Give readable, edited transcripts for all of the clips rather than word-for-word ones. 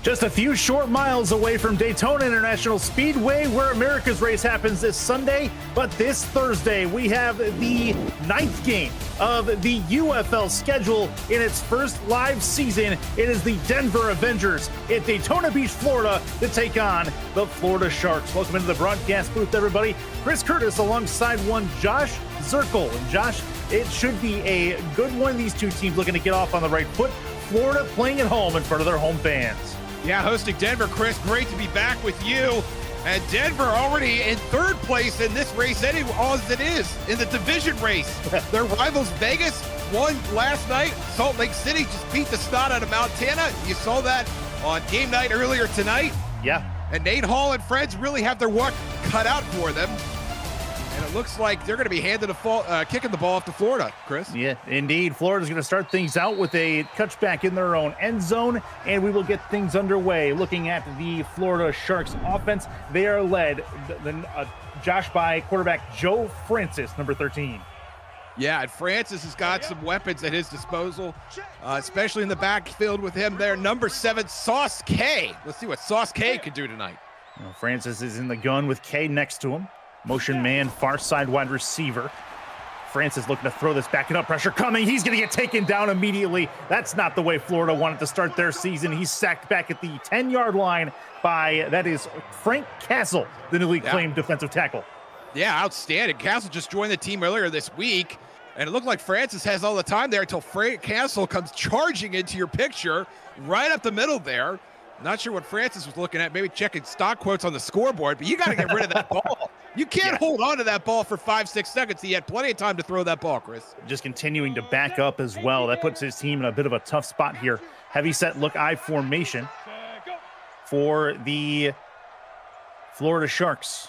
Just a few short miles away from Daytona International Speedway, where America's race happens this Sunday. But this Thursday, we have the 9th game of the UFL schedule in its first live season. It is the Denver Avengers at Daytona Beach, Florida, to take on the Florida Sharks. Welcome into the broadcast booth, everybody. Chris Curtis alongside one Josh Zirkle. And Josh, it should be a good one. These two teams looking to get off on the right foot. Florida playing at home in front of their home fans. Yeah, hosting Denver, Chris, great to be back with you. And Denver already in third place in this race as it is in the division race. Their rivals Vegas won last night. Salt Lake City just beat the snot out of Montana. You saw that on game night earlier tonight. Yeah. And Nate Hall and friends really have their work cut out for them. And it looks like they're going to be kicking the ball off to Florida, Chris. Yeah, indeed. Florida's going to start things out with a touchback in their own end zone, and we will get things underway. Looking at the Florida Sharks offense, they are led Josh by quarterback Joe Francis, number 13. Yeah, and Francis has got some weapons at his disposal, especially in the backfield with him there. Number 7, Sauce K. Let's see what Sauce K can do tonight. Well, Francis is in the gun with K next to him. Motion man, far side wide receiver. Francis looking to throw this back, and up pressure coming. He's going to get taken down immediately. That's not the way Florida wanted to start their season. He's sacked back at the 10-yard line by, that is Frank Castle, the newly claimed defensive tackle. Yeah, outstanding. Castle just joined the team earlier this week, and it looked like Francis has all the time there until Frank Castle comes charging into your picture right up the middle there. Not sure what Francis was looking at, maybe checking stock quotes on the scoreboard, but you got to get rid of that ball. You can't hold on to that ball for 5-6 seconds. He had plenty of time to throw that ball, Chris. Just continuing to back up as well. That puts his team in a bit of a tough spot here. Heavy set look I formation for the Florida Sharks.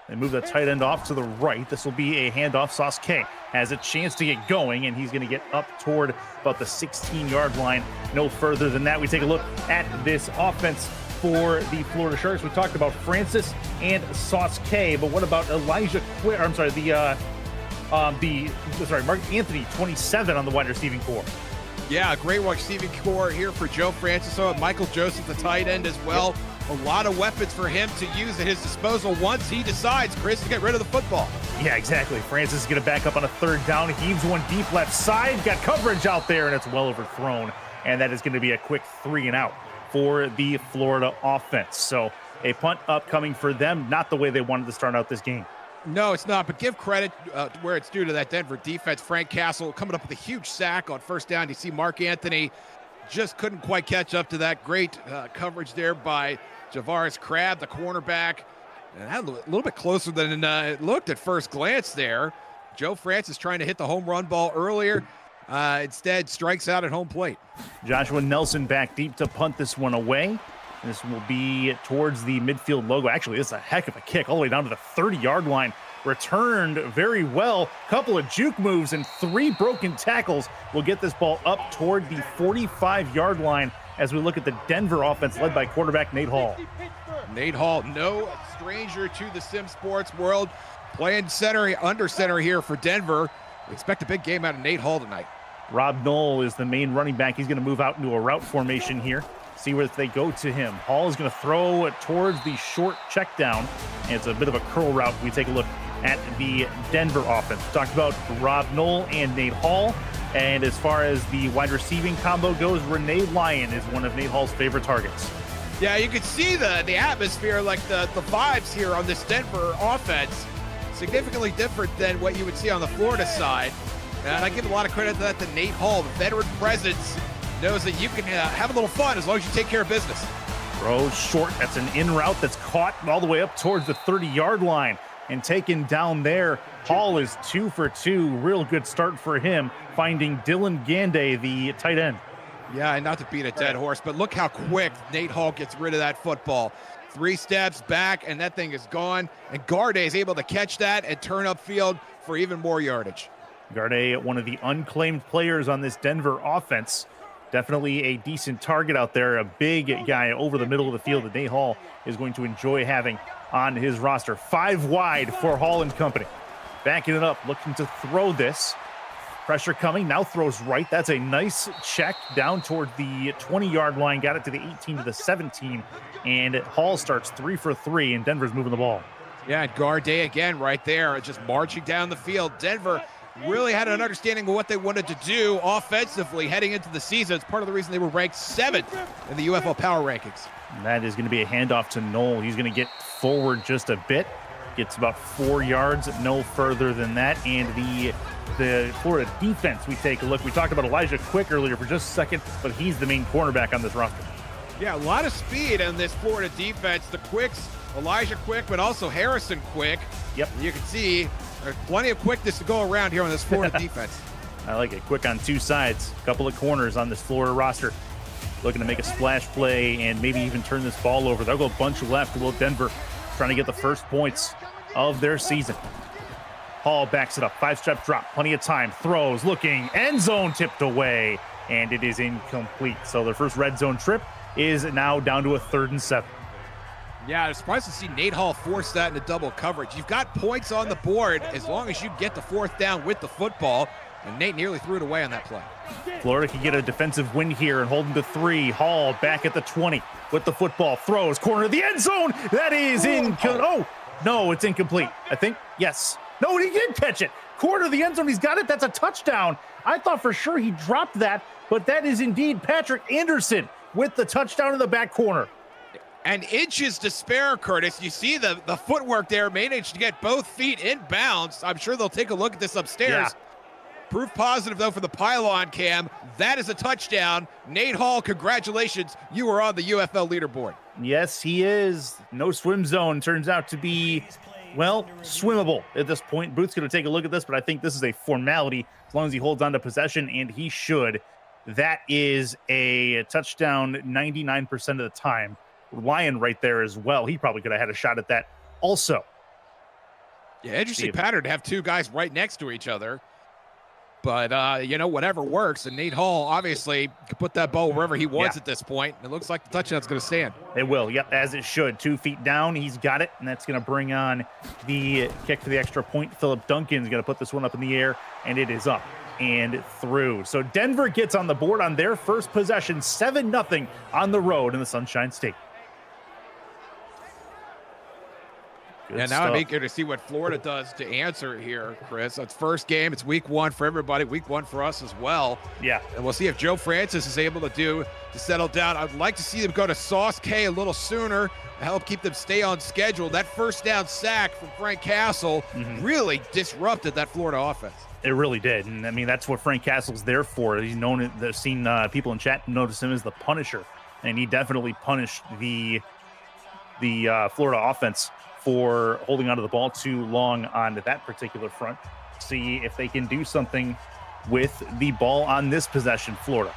They move the tight end off to the right. This will be a handoff. Sauce K has a chance to get going, and he's going to get up toward about the 16-yard line. No further than that. We take a look at this offense for the Florida Sharks. We talked about Francis and Sauce K, but what about Elijah Quinn? I'm sorry, Mark Anthony, 27 on the wide receiving core. Yeah, great wide receiving core here for Joe Francis. So Michael Joseph, the tight end as well. Yep. A lot of weapons for him to use at his disposal once he decides, Chris, to get rid of the football. Yeah, exactly. Francis is going to back up on a third down. Heaves one deep left side. Got coverage out there, and it's well overthrown. And that is going to be a quick 3-and-out for the Florida offense. So a punt upcoming for them. Not the way they wanted to start out this game. No, it's not, but give credit where it's due to that Denver defense. Frank Castle coming up with a huge sack on first down. You see Mark Anthony just couldn't quite catch up to that. Great coverage there by Javaris Crabb, the cornerback. And that a little bit closer than it looked at first glance there. Joe Francis trying to hit the home run ball earlier. Instead, strikes out at home plate. Joshua Nelson back deep to punt this one away. This will be towards the midfield logo. Actually, this is a heck of a kick all the way down to the 30-yard line. Returned very well. Couple of juke moves and 3 broken tackles will get this ball up toward the 45-yard line as we look at the Denver offense led by quarterback Nate Hall. Nate Hall, no stranger to the sim sports world. Playing under center here for Denver. We expect a big game out of Nate Hall tonight. Rob Knoll is the main running back. He's going to move out into a route formation here. See where they go to him. Hall is going to throw it towards the short check down. And it's a bit of a curl route. We take a look at the Denver offense. We talked about Rob Knoll and Nate Hall. And as far as the wide receiving combo goes, Renee Lyon is one of Nate Hall's favorite targets. Yeah, you can see the atmosphere, like the vibes here on this Denver offense. Significantly different than what you would see on the Florida side. And I give a lot of credit to that to Nate Hall. The veteran presence knows that you can have a little fun as long as you take care of business. Throws short. That's an in route that's caught all the way up towards the 30-yard line and taken down there. Hall is 2 for 2. Real good start for him, finding Dylan Ganday, the tight end. Yeah, and not to beat a dead horse, but look how quick Nate Hall gets rid of that football. 3 steps back, and that thing is gone. And Garday is able to catch that and turn upfield for even more yardage. Garday, one of the unclaimed players on this Denver offense. Definitely a decent target out there. A big guy over the middle of the field that Nate Hall is going to enjoy having on his roster. 5 wide for Hall and company. Backing it up, looking to throw this. Pressure coming, now throws right. That's a nice check down toward the 20-yard line. Got it to the 18 to the 17. And Hall starts 3 for 3, and Denver's moving the ball. Yeah, guard day again right there, just marching down the field. Denver really had an understanding of what they wanted to do offensively heading into the season. It's part of the reason they were ranked 7th in the UFL power rankings. And that is going to be a handoff to Knoll. He's going to get forward just a bit. Gets about 4 yards, no further than that. And the Florida defense, we take a look. We talked about Elijah Quick earlier for just a second, but he's the main cornerback on this roster. Yeah, a lot of speed in this Florida defense. The Quicks, Elijah Quick, but also Harrison Quick. Yep. You can see there's plenty of quickness to go around here on this Florida defense. I like it. Quick on 2 sides. A couple of corners on this Florida roster. Looking to make a splash play and maybe even turn this ball over. They'll go a bunch left. Will Denver trying to get the first points of their season. Hall backs it up. 5-step drop. Plenty of time. Throws. Looking. End zone tipped away. And it is incomplete. So their first red zone trip is now down to a 3rd and 7. Yeah, I'm surprised to see Nate Hall force that into double coverage. You've got points on the board as long as you get the 4th down with the football. And Nate nearly threw it away on that play. Florida can get a defensive win here and hold them to 3. Hall back at the 20 with the football. Throws. Corner of the end zone. That is oh, no, it's incomplete. I think. Yes. No, he did catch it. Corner of the end zone. He's got it. That's a touchdown. I thought for sure he dropped that, but that is indeed Patrick Anderson with the touchdown in the back corner. And inches to spare, Curtis. You see the footwork there, managed to get both feet in bounds. I'm sure they'll take a look at this upstairs. Yeah. Proof positive, though, for the pylon cam. That is a touchdown. Nate Hall, congratulations. You are on the UFL leaderboard. Yes, he is. No swim zone turns out to be, well, swimmable at this point. Booth's going to take a look at this, but I think this is a formality as long as he holds on to possession, and he should. That is a touchdown 99% of the time. Lion right there as well. He probably could have had a shot at that also. Yeah, interesting pattern to have 2 guys right next to each other. But, whatever works. And Nate Hall, obviously, can put that ball wherever he wants at this point. It looks like the touchdown's going to stand. It will, yep, as it should. 2 feet down, he's got it. And that's going to bring on the kick for the extra point. Philip Duncan's going to put this one up in the air, and it is up and through. So Denver gets on the board on their first possession, 7-0 on the road in the Sunshine State. Good now I'm eager to see what Florida does to answer here, Chris. It's first game. It's week 1 for everybody. Week 1 for us as well. Yeah. And we'll see if Joe Francis is able to settle down. I'd like to see them go to Sauce K a little sooner to help keep them stay on schedule. That first down sack from Frank Castle really disrupted that Florida offense. It really did. And, I mean, that's what Frank Castle's there for. He's known, I've seen people in chat notice him as the Punisher. And he definitely punished the Florida offense for holding onto the ball too long on that particular front. See if they can do something with the ball on this possession, Florida.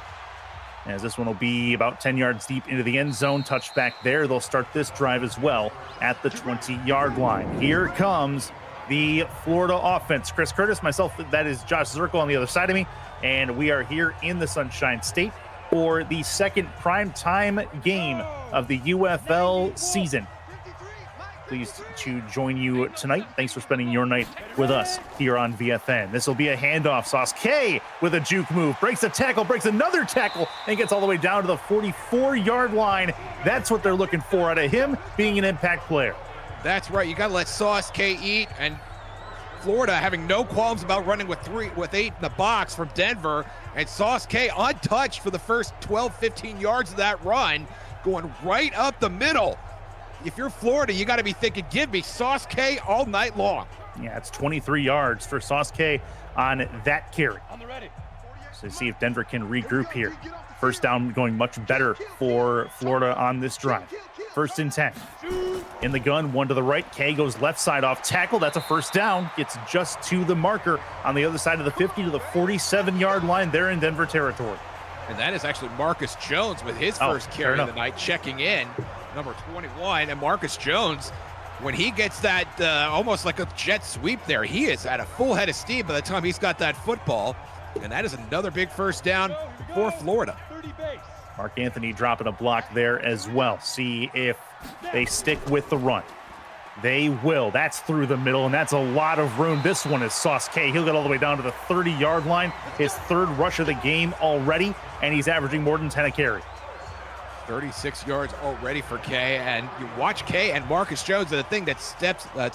As this one will be about 10 yards deep into the end zone, touchback there. They'll start this drive as well at the 20-yard line. Here comes the Florida offense. Chris Curtis, myself, that is Josh Zirkle on the other side of me, and we are here in the Sunshine State for the second primetime game of the UFL season. Pleased to join you tonight. Thanks for spending your night with us here on VFN. This will be a handoff. Sauce K with a juke move. Breaks a tackle, breaks another tackle, and gets all the way down to the 44-yard line. That's what they're looking for out of him, being an impact player. That's right. You got to let Sauce K eat. And Florida having no qualms about running with 8 in the box from Denver. And Sauce K untouched for the first 12, 15 yards of that run, going right up the middle. If you're Florida, you got to be thinking, give me Sauce K all night long. Yeah, it's 23 yards for Sauce K on that carry. So see if Denver can regroup here. First down going much better for Florida on this drive. 1st and 10. In the gun, 1 to the right. K goes left side off tackle. That's a first down. Gets just to the marker on the other side of the 50 to the 47-yard line there in Denver territory. And that is actually Marcus Jones with his first carry of the night, checking in. Number 21, and Marcus Jones, when he gets that almost like a jet sweep there, he is at a full head of steam by the time he's got that football, and that is another big first down for Florida. Mark Anthony dropping a block there as well. See if they stick with the run. They will. That's through the middle, and that's a lot of room. This one is Sauce K. He'll get all the way down to the 30-yard line. His third rush of the game already, and he's averaging more than 10 a carry. 36 yards already for K, and you watch K and Marcus Jones, and the thing that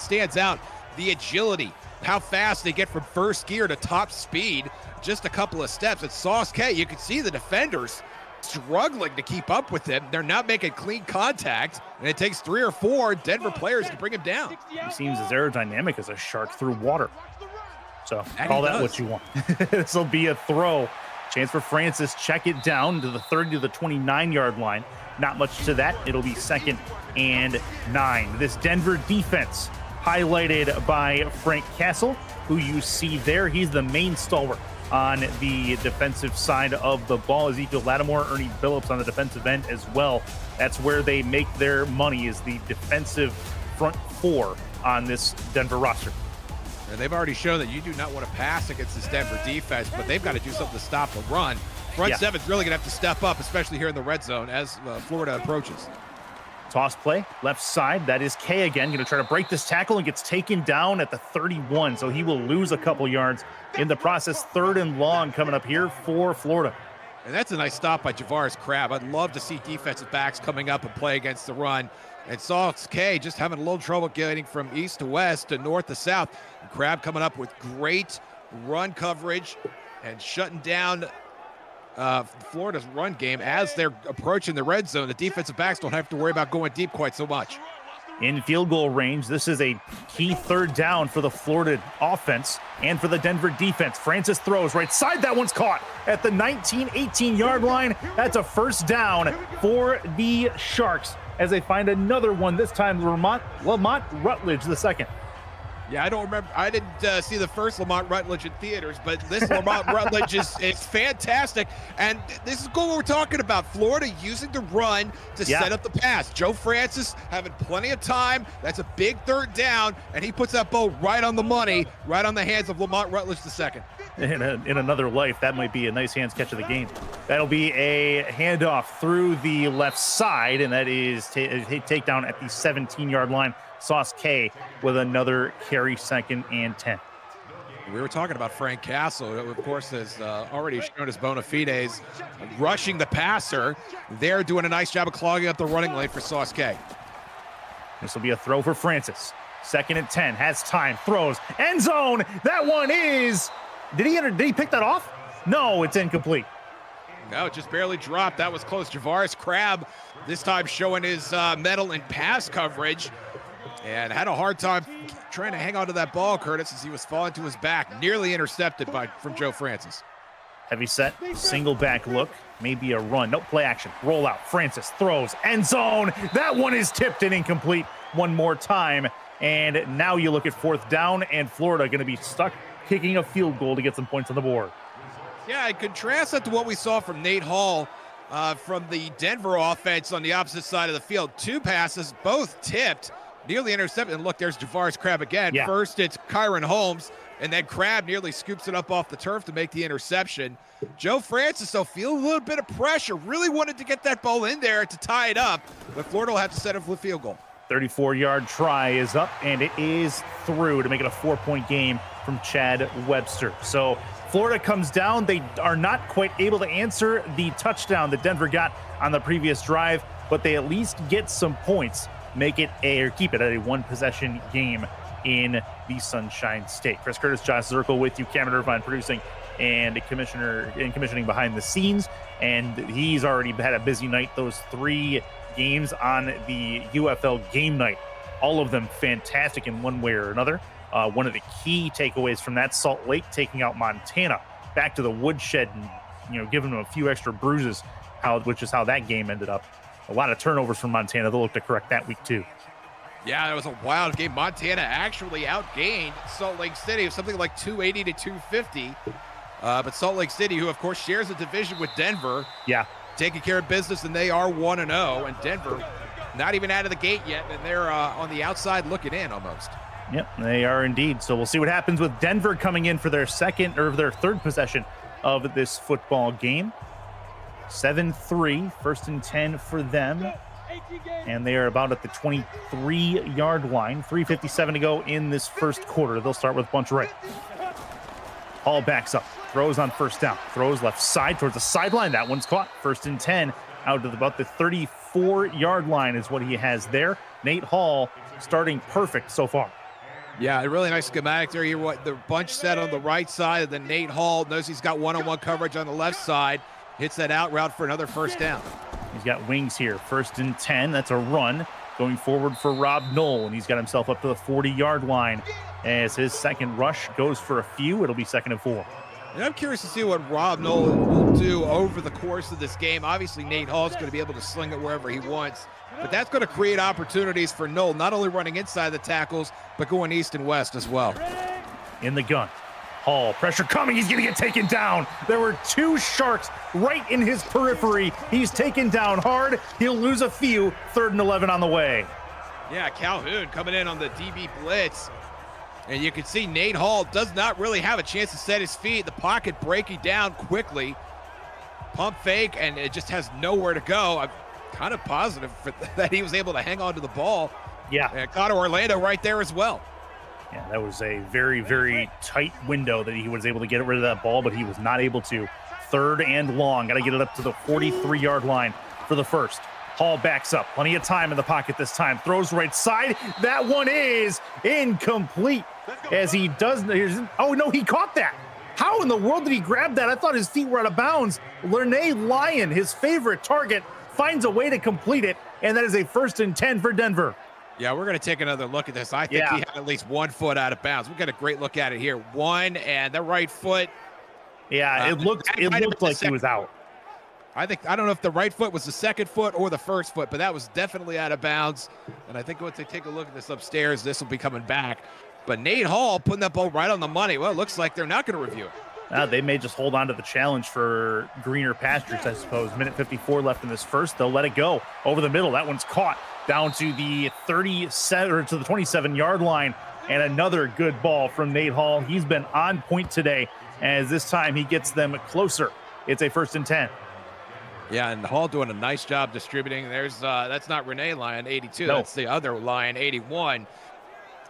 stands out, the agility, how fast they get from first gear to top speed, just a couple of steps. At Sauce K, you can see the defenders struggling to keep up with him. They're not making clean contact, and it takes 3 or 4 Denver players to bring him down. He seems as aerodynamic as a shark through water. So And call he that does. what you want. This will be a throw. Chance for Francis, check it down to the 30 to the 29-yard line. Not much to that. It'll be 2nd and 9. This Denver defense highlighted by Frank Castle, who you see there. He's the main stalwart on the defensive side of the ball. Ezekiel Lattimore, Ernie Billups on the defensive end as well. That's where they make their money, is the defensive front 4 on this Denver roster. And they've already shown that you do not want to pass against this Denver defense, but they've got to do something to stop the run. Front 7's really going to have to step up, especially here in the red zone as Florida approaches. Toss play, left side. That is K again. Going to try to break this tackle and gets taken down at the 31. So he will lose a couple yards in the process. 3rd and long coming up here for Florida. And that's a nice stop by Javaris Crabb. I'd love to see defensive backs coming up and play against the run. And Sauce K just having a little trouble getting from east to west to north to south. And Crabb coming up with great run coverage and shutting down Florida's run game as they're approaching the red zone. The defensive backs don't have to worry about going deep quite so much. In field goal range, this is a key 3rd down for the Florida offense and for the Denver defense. Francis throws right side. That one's caught at the 18-yard line. That's a 1st down for the Sharks as they find another one, this time Lamont Rutledge the 2nd. Yeah, I don't remember. I didn't see the first Lamont Rutledge in theaters, but this Lamont Rutledge is fantastic. And this is what we're talking about. Florida using the run to set up the pass. Joe Francis having plenty of time. That's a big 3rd down, and he puts that ball right on the money, right on the hands of Lamont Rutledge II. In another life, that might be a nice hands catch of the game. That'll be a handoff through the left side, and that is a takedown at the 17-yard line. Sauce K with another carry, 2nd and 10. We were talking about Frank Castle, who, of course, has already shown his bona fides rushing the passer. They're doing a nice job of clogging up the running lane for Sauce K. This will be a throw for Francis. 2nd and 10, has time, throws, end zone. That one is, did he pick that off? No, it's incomplete. No, it just barely dropped. That was close. Javaris Crabb this time showing his mettle in pass coverage, and had a hard time trying to hang on to that ball, Curtis, as he was falling to his back. Nearly intercepted from Joe Francis. Heavy set, single back look, maybe a run. No, play action, roll out. Francis throws, end zone. That one is tipped and incomplete one more time. And now you look at 4th down, and Florida going to be stuck kicking a field goal to get some points on the board. Yeah, I contrast that to what we saw from Nate Hall from the Denver offense on the opposite side of the field. 2 passes, both tipped. Nearly intercepted. And look, there's Javaris Crabb again. Yeah. First, it's Kyron Holmes, and then Crabb nearly scoops it up off the turf to make the interception. Joe Francis, though, feel a little bit of pressure. Really wanted to get that ball in there to tie it up, but Florida will have to set up for the field goal. 34-yard try is up, and it is through to make it a 4-point game from Chad Webster. So Florida comes down. They are not quite able to answer the touchdown that Denver got on the previous drive, but they at least get some points. Keep it at a 1-possession game in the Sunshine State. Chris Curtis, Josh Zirkle with you, Cameron Irvine producing and commissioning behind the scenes. And he's already had a busy night. Those 3 games on the UFL game night, all of them fantastic in one way or another. One of the key takeaways from that, Salt Lake taking out Montana back to the woodshed and giving them a few extra bruises, which is how that game ended up. A lot of turnovers from Montana. They'll look to correct that week too. Yeah, that was a wild game. Montana actually outgained Salt Lake City of something like 280 to 250. But Salt Lake City, who of course shares a division with Denver, taking care of business, and they are 1-0. And Denver not even out of the gate yet, and they're on the outside looking in almost. Yep, they are indeed. So we'll see what happens with Denver coming in for their 3rd possession of this football game. 7-3, 1st and 10 for them And they are about at the 23-yard line. 3:57 to go in this first quarter. They'll start with bunch right. Hall backs up, throws on first down, throws left side towards the sideline. That one's caught. 1st and 10 out to about the 34-yard line is what he has there. Nate Hall starting perfect so far. Yeah, a really nice schematic there. Here, what the bunch set on the right side, and then Nate Hall knows he's got one-on-one coverage on the left side. Hits that out route for another first down. He's got wings here. 1st and 10. That's a run going forward for Rob Knoll, and he's got himself up to the 40-yard line as his second rush goes for a few. It'll be 2nd and 4. And I'm curious to see what Rob Knoll will do over the course of this game. Obviously, Nate Hall is going to be able to sling it wherever he wants, but that's going to create opportunities for Knoll, not only running inside the tackles, but going east and west as well. In the gun. Hall, pressure coming. He's going to get taken down. There were 2 Sharks right in his periphery. He's taken down hard. He'll lose a few. 3rd and 11 on the way. Yeah, Calhoun coming in on the DB blitz. And you can see Nate Hall does not really have a chance to set his feet. The pocket breaking down quickly. Pump fake, and it just has nowhere to go. I'm kind of positive that he was able to hang on to the ball. Yeah. And Connor Orlando right there as well. Yeah, that was a very, very tight window that he was able to get rid of that ball, but he was not able to. 3rd and long. Got to get it up to the 43-yard line for the first. Hall backs up. Plenty of time in the pocket this time. Throws right side. That one is incomplete as he does. Oh, no, he caught that. How in the world did he grab that? I thought his feet were out of bounds. Lerne Lyon, his favorite target, finds a way to complete it, and that is a 1st and 10 for Denver. Yeah, we're going to take another look at this. I think he had at least 1 foot out of bounds. We'll get a great look at it here. 1, and the right foot. Yeah, it looked like he was out. I don't know if the right foot was the 2nd foot or the 1st foot, but that was definitely out of bounds. And I think once they take a look at this upstairs, this will be coming back. But Nate Hall putting that ball right on the money. Well, it looks like they're not going to review it. They may just hold on to the challenge for greener pastures, I suppose. Minute 54 left in this first. They'll let it go over the middle. That one's caught down to the 37 or to the 27-yard line. And another good ball from Nate Hall. He's been on point today, as this time he gets them closer. It's a 1st and 10. Yeah, and Hall doing a nice job distributing. There's that's not Renee Lyon, 82. No. That's the other Lyon, 81.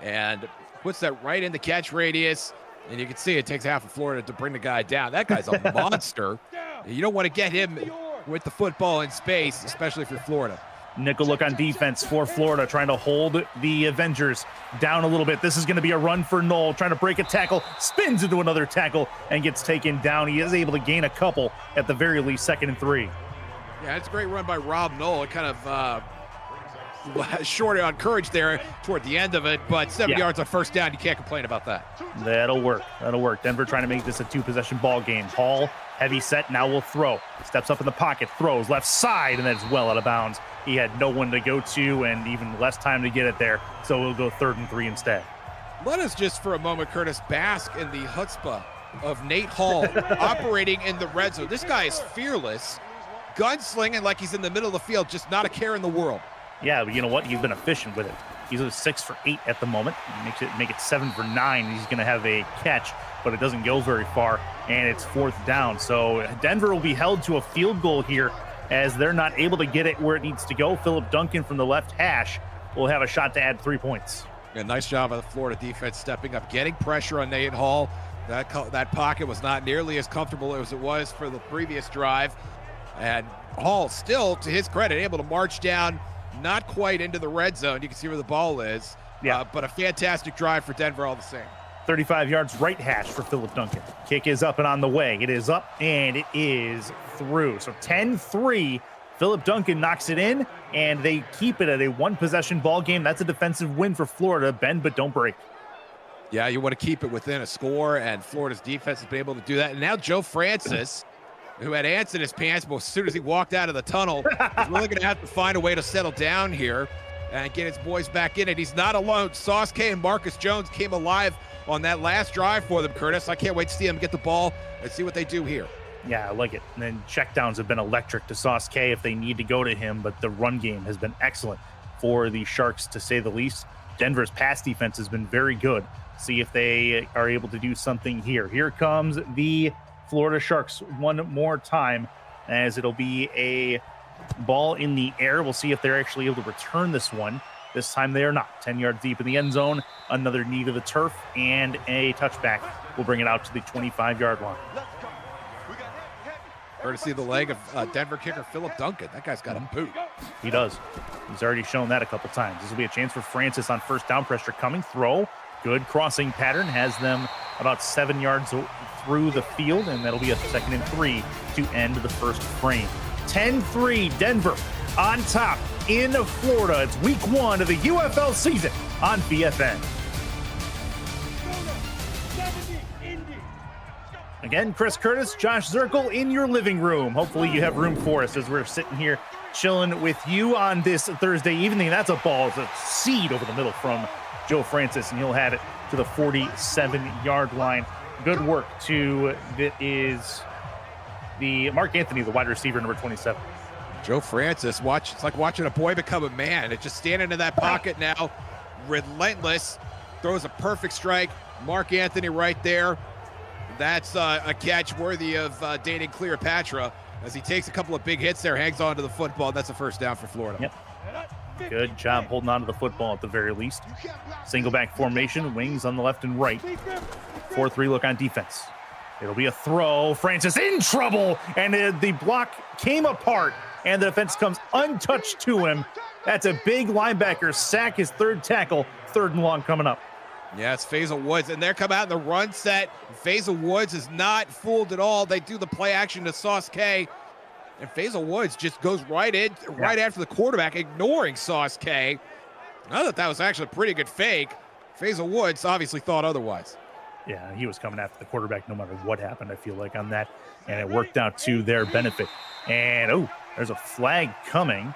And puts that right in the catch radius. And you can see it takes half of Florida to bring the guy down. That guy's a monster. You don't want to get him with the football in space, especially if you're Florida. Nickel look on defense for Florida, trying to hold the Avengers down a little bit. This is going to be a run for Knoll, trying to break a tackle, spins into another tackle, and gets taken down. He is able to gain a couple at the very least, 2nd and 3. Yeah, it's a great run by Rob Knoll. It kind of short on courage there toward the end of it, but 7 yards on first down, you can't complain about that. That'll work. Denver trying to make this a 2-possession ball game. Hall, heavy set, now will throw. Steps up in the pocket, throws left side, and that's well out of bounds. He had no one to go to and even less time to get it there, so we'll go 3rd and 3 instead. Let us just for a moment, Curtis, bask in the chutzpah of Nate Hall operating in the red zone. This guy is fearless, gunslinging like he's in the middle of the field, just not a care in the world. Yeah, but you know what? He's been efficient with it. He's a 6 for 8 at the moment. He make it 7 for 9. He's going to have a catch, but it doesn't go very far, and it's 4th down. So Denver will be held to a field goal here as they're not able to get it where it needs to go. Philip Duncan from the left hash will have a shot to add 3 points. Yeah, nice job of the Florida defense stepping up, getting pressure on Nate Hall. That pocket was not nearly as comfortable as it was for the previous drive. And Hall still, to his credit, able to march down, not quite into the red zone. You can see where the ball is. Yeah. But a fantastic drive for Denver all the same. 35 yards right hash for Philip Duncan. Kick is up and on the way. It is up and it is through. So 10-3. Philip Duncan knocks it in, and they keep it at a 1-possession ball game. That's a defensive win for Florida. Bend but don't break. Yeah, you want to keep it within a score, and Florida's defense has been able to do that. And now Joe Francis, who had ants in his pants, but as soon as he walked out of the tunnel, is really going to have to find a way to settle down here and get his boys back in it. He's not alone. Sauce K and Marcus Jones came alive on that last drive for them, Curtis. I can't wait to see them get the ball and see what they do here. Yeah, I like it. And then checkdowns have been electric to Sauce K if they need to go to him, but the run game has been excellent for the Sharks, to say the least. Denver's pass defense has been very good. See if they are able to do something here. Here comes the Florida Sharks one more time, as it'll be a Ball in the air. We'll see if they're actually able to return this one. This time they are not. 10 yards deep in the end zone. Another knee to the turf and a touchback. We'll bring it out to the 25-yard line. Courtesy of the leg of Denver kicker Philip Duncan. That guy's got a boot. He does. He's already shown that a couple times. This will be a chance for Francis on first down. Pressure coming. Throw. Good crossing pattern. Has them about 7 yards through the field, and that'll be a 2nd and 3 to end the first frame. 10-3, Denver on top in Florida. It's week 1 of the UFL season on BFN. Again, Chris Curtis, Josh Zirkle in your living room. Hopefully you have room for us as we're sitting here chilling with you on this Thursday evening. That's a ball. It's a seed over the middle from Joe Francis, and he'll have it to the 47-yard line. Good work to is the Mark Anthony, the wide receiver, number 27. Joe Francis, it's like watching a boy become a man. It's just standing in that pocket now, relentless, throws a perfect strike. Mark Anthony right there. That's a catch worthy of dating Cleopatra as he takes a couple of big hits there, hangs on to the football. That's a first down for Florida. Yep. Good job holding on to the football at the very least. Single back formation, wings on the left and right. 4-3 look on defense. It'll be a throw. Francis in trouble, and the block came apart, and the defense comes untouched to him. That's a big linebacker sack, his 3rd tackle, 3rd and long coming up. Yeah, it's Faisal Woods, and they're coming out in the run set. Faisal Woods is not fooled at all. They do the play action to Sauce K, and Faisal Woods just goes right after the quarterback, ignoring Sauce K. I thought that was actually a pretty good fake. Faisal Woods obviously thought otherwise. Yeah, he was coming after the quarterback no matter what happened, I feel like, on that, and it worked out to their benefit. And, there's a flag coming,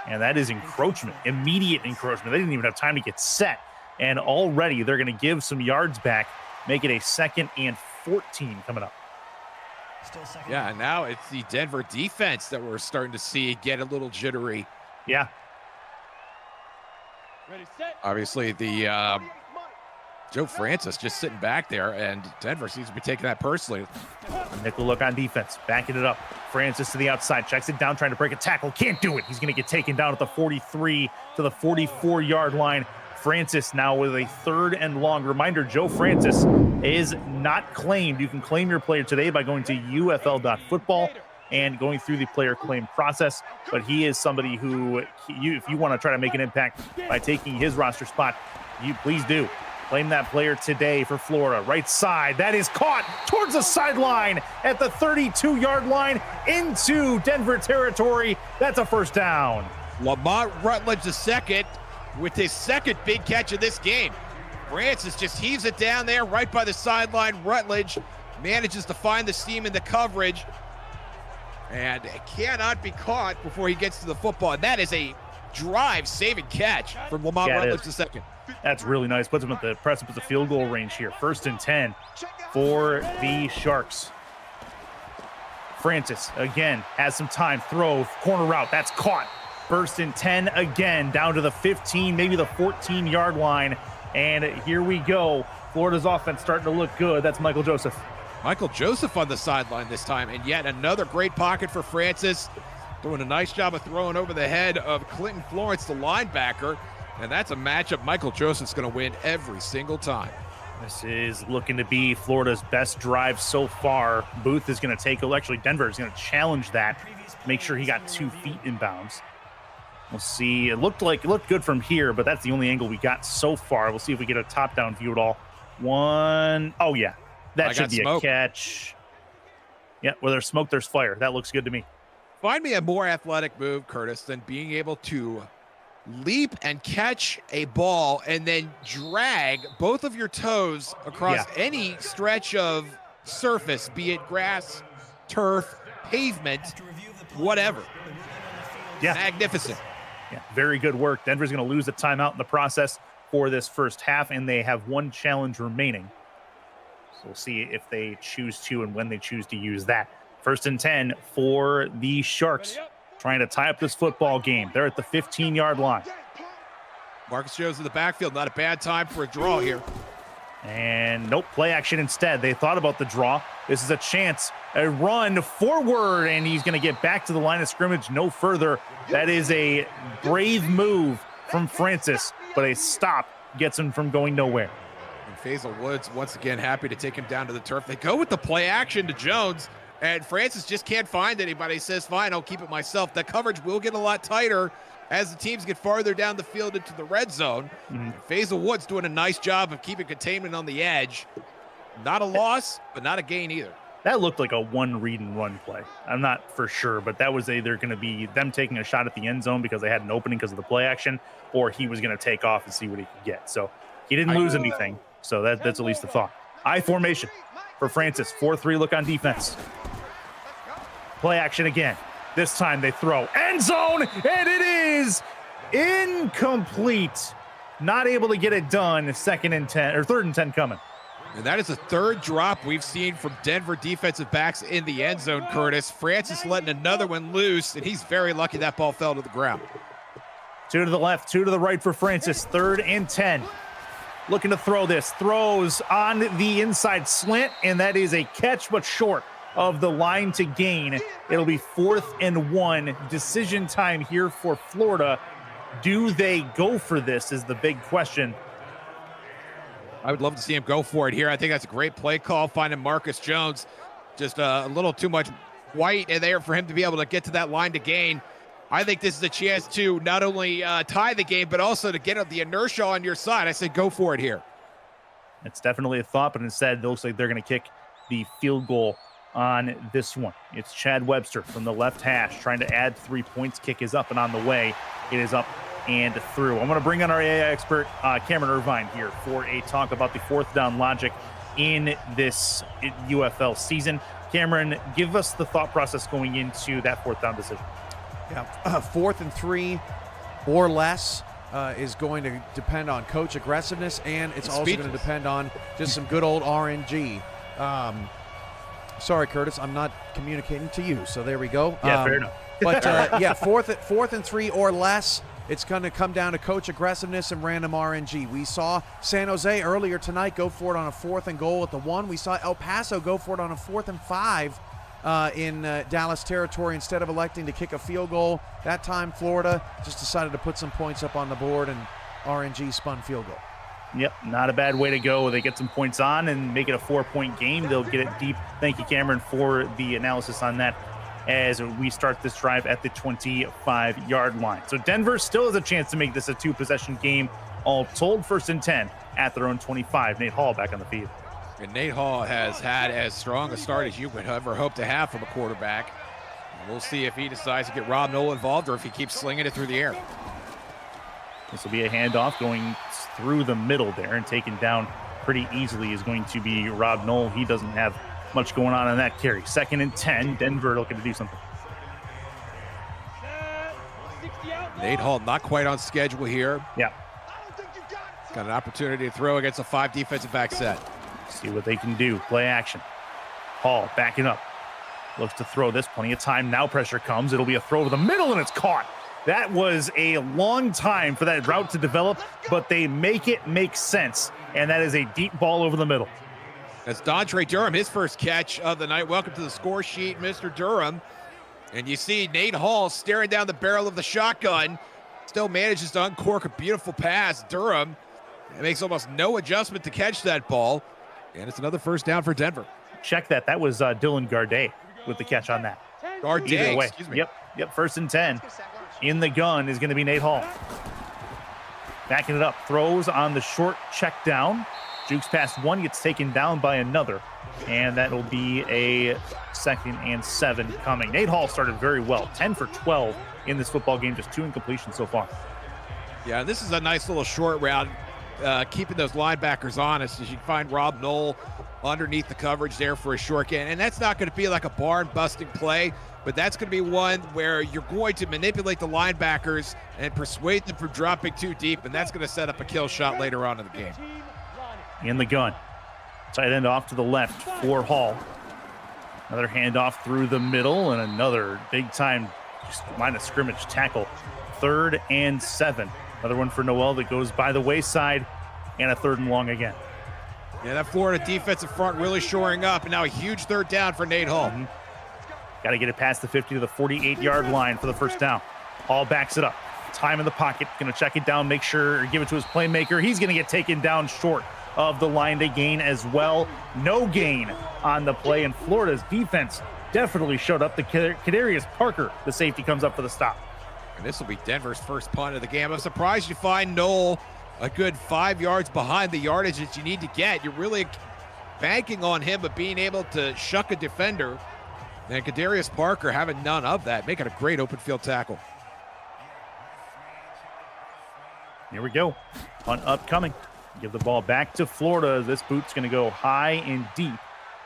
and that is encroachment, immediate encroachment. They didn't even have time to get set. And already they're going to give some yards back, make it a 2nd and 14 coming up. Yeah, and now it's the Denver defense that we're starting to see get a little jittery. Yeah. Obviously, the Joe Francis just sitting back there, and Denver seems to be taking that personally. Nickel look on defense, backing it up. Francis to the outside, checks it down, trying to break a tackle. Can't do it. He's going to get taken down at the 43 to the 44-yard line. Francis now with a 3rd and long. Reminder, Joe Francis is not claimed. You can claim your player today by going to UFL.football and going through the player claim process. But he is somebody who, if you want to try to make an impact by taking his roster spot, you please do. Claim that player today for Florida. Right side, that is caught towards the sideline at the 32-yard line into Denver territory. That's a first down. Lamont Rutledge II with his 2nd big catch of this game. Francis just heaves it down there right by the sideline. Rutledge manages to find the seam in the coverage and cannot be caught before he gets to the football. And that is a drive-saving catch from Lamont Rutledge II. That's really nice. Puts him at the precipice of field goal range here. 1st and 10 for the Sharks. Francis, again, has some time. Throw, corner route. That's caught. 1st and 10 again, down to the 15, maybe the 14-yard line. And here we go. Florida's offense starting to look good. That's Michael Joseph. Michael Joseph on the sideline this time, and yet another great pocket for Francis. Doing a nice job of throwing over the head of Clinton Florence, the linebacker. And that's a matchup Michael Joseph's going to win every single time. This is looking to be Florida's best drive so far. Booth is going to Denver is going to challenge that, make sure he got 2 feet in bounds. We'll see. It looked good from here, but that's the only angle we got so far. We'll see if we get a top-down view at all. Oh, yeah. That should be a catch. Yeah, where there's smoke, there's fire. That looks good to me. Find me a more athletic move, Curtis, than being able to leap and catch a ball and then drag both of your toes across any stretch of surface, be it grass, turf, pavement, whatever. Yeah. Magnificent. Yeah, very good work. Denver's going to lose a timeout in the process for this first half, and they have 1 challenge remaining. So we'll see if they choose to and when they choose to use that. 1st and 10 for the Sharks, trying to tie up this football game. They're at the 15-yard line. Marcus Jones in the backfield. Not a bad time for a draw here. And nope, play action instead. They thought about the draw. This is a chance, a run forward, and he's going to get back to the line of scrimmage no further. That is a brave move from Francis, but a stop gets him from going nowhere. And Faisal Woods, once again, happy to take him down to the turf. They go with the play action to Jones, and Francis just can't find anybody. He says, fine, I'll keep it myself. That coverage will get a lot tighter as the teams get farther down the field into the red zone. Faisal Woods doing a nice job of keeping containment on the edge. Not a loss, but not a gain either. That looked like a one read and run play. I'm not for sure, but that was either going to be them taking a shot at the end zone because they had an opening because of the play action, or he was going to take off and see what he could get. So he didn't lose anything. So that's at least a thought. I formation for Francis. 4-3 look on defense. Play action again. This time they throw end zone, and it is incomplete. Not able to get it done. 2nd and 10 or 3rd and 10 coming. And that is the 3rd drop we've seen from Denver defensive backs in the end zone, Curtis. Francis letting another one loose, and he's very lucky that ball fell to the ground. 2 to the left, 2 to the right for Francis. 3rd and 10. Looking to throw this. Throws on the inside slant, and that is a catch, but short of the line to gain. It'll be 4th and 1. Decision time here for Florida. Do they go for this is the big question. I would love to see him go for it here. I think that's a great play call, finding Marcus Jones. Just a little too much white in there for him to be able to get to that line to gain. I think this is a chance to not only tie the game, but also to get the inertia on your side. I say go for it here. It's definitely a thought, but instead it looks like they're going to kick the field goal on this one. It's Chad Webster from the left hash trying to add 3 points. Kick is up and on the way. It is up and through. I'm going to bring on our AI expert, Cameron Irvine, here for a talk about the 4th down logic in this UFL season. Cameron, give us the thought process going into that 4th down decision. Yeah, 4th and 3 or less is going to depend on coach aggressiveness, and it's also going to depend on just some good old RNG. Sorry, Curtis, I'm not communicating to you, so there we go. Yeah, fair enough. But yeah, 4th and 3 or less, it's going to come down to coach aggressiveness and random RNG. We saw San Jose earlier tonight go for it on a 4th and goal at the 1. We saw El Paso go for it on a 4th and 5 in Dallas territory instead of electing to kick a field goal. That time, Florida just decided to put some points up on the board, and RNG spun field goal. Yep, not a bad way to go. They get some points on and make it a 4-point game. They'll get it deep. Thank you, Cameron, for the analysis on that as we start this drive at the 25-yard line. So Denver still has a chance to make this a 2-possession game. All told, 1st and 10 at their own 25. Nate Hall back on the field. And Nate Hall has had as strong a start as you would ever hope to have from a quarterback. And we'll see if he decides to get Rob Knoll involved or if he keeps slinging it through the air. This will be a handoff going through the middle there, and taken down pretty easily is going to be Rob Knoll. He doesn't have much going on that carry. 2nd and 10, Denver looking to do something. Nate Hall not quite on schedule here. Yeah. Got an opportunity to throw against a 5 defensive back set. See what they can do. Play action. Hall backing up. Looks to throw this. Plenty of time. Now pressure comes. It'll be a throw to the middle, and it's caught. That was a long time for that route to develop, but they make it make sense, and that is a deep ball over the middle. That's Dontre Durham, his first catch of the night. Welcome to the score sheet, Mr. Durham. And you see Nate Hall staring down the barrel of the shotgun. Still manages to uncork a beautiful pass. Durham makes almost no adjustment to catch that ball. And it's another 1st down for Denver. Check that. That was Dylan Garday with the catch on that. Garday, way. Excuse me. Yep. 1st and 10. In the gun is going to be Nate Hall. Backing it up. Throws on the short check down. Jukes past 1, gets taken down by another. And that'll be a 2nd and 7 coming. Nate Hall started very well. 10 for 12 in this football game. Just 2 incompletions so far. Yeah, this is a nice little short route. Keeping those linebackers honest as you find Rob Knoll underneath the coverage there for a short gain. And that's not going to be like a barn-busting play, but that's going to be one where you're going to manipulate the linebackers and persuade them from dropping too deep, and that's going to set up a kill shot later on in the game. In the gun. Tight end off to the left for Hall. Another handoff through the middle, and another big-time line of scrimmage tackle. 3rd and 7. Another one for Noel that goes by the wayside, and a 3rd and long again. Yeah, that Florida defensive front really shoring up, and now a huge third down for Nate Hall. Got to get it past the 50 to the 48-yard line for the first down. Hall backs it up. Time in the pocket. Going to check it down, make sure, give it to his playmaker. He's going to get taken down short of the line to gain as well. No gain on the play, and Florida's defense definitely showed up. The Kadarius Parker, the safety, comes up for the stop. And this will be Denver's first punt of the game. I'm surprised you find Noel a good 5 yards behind the yardage that you need to get. You're really banking on him, but being able to shuck a defender. And Kadarius Parker having none of that, making a great open field tackle. Here we go. Punt upcoming. Give the ball back to Florida. This boot's going to go high and deep,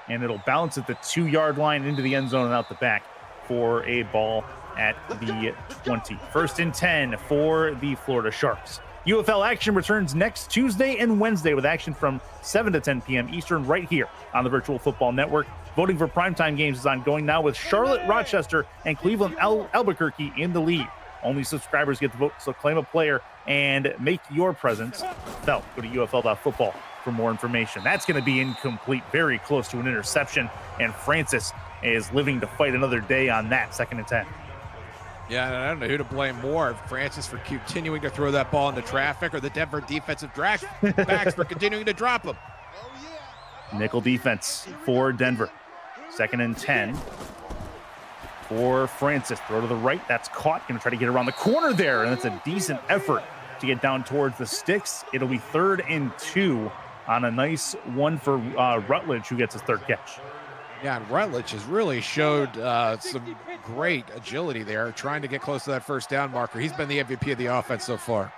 and it'll bounce at the 2-yard line into the end zone and out the back for a ball at the 20. First and 10 for the Florida Sharks. UFL action returns next Tuesday and Wednesday with action from 7 to 10 p.m. Eastern right here on the Virtual Football Network. Voting for primetime games is ongoing now with Charlotte, Rochester, and Cleveland Albuquerque in the lead. Only subscribers get to vote, so claim a player and make your presence felt. Go to UFL.football for more information. That's going to be incomplete, very close to an interception, and Francis is living to fight another day on that. 2nd and 10. Yeah, and I don't know who to blame more, Francis for continuing to throw that ball into traffic or the Denver defensive backs for continuing to drop them. Nickel defense for Denver. 2nd and 10 for Francis. Throw to the right. That's caught. Going to try to get around the corner there, and that's a decent effort to get down towards the sticks. It'll be 3rd and 2 on a nice one for Rutledge, who gets his 3rd catch. Yeah, and Rutledge has really showed some great agility there, trying to get close to that first down marker. He's been the MVP of the offense so far.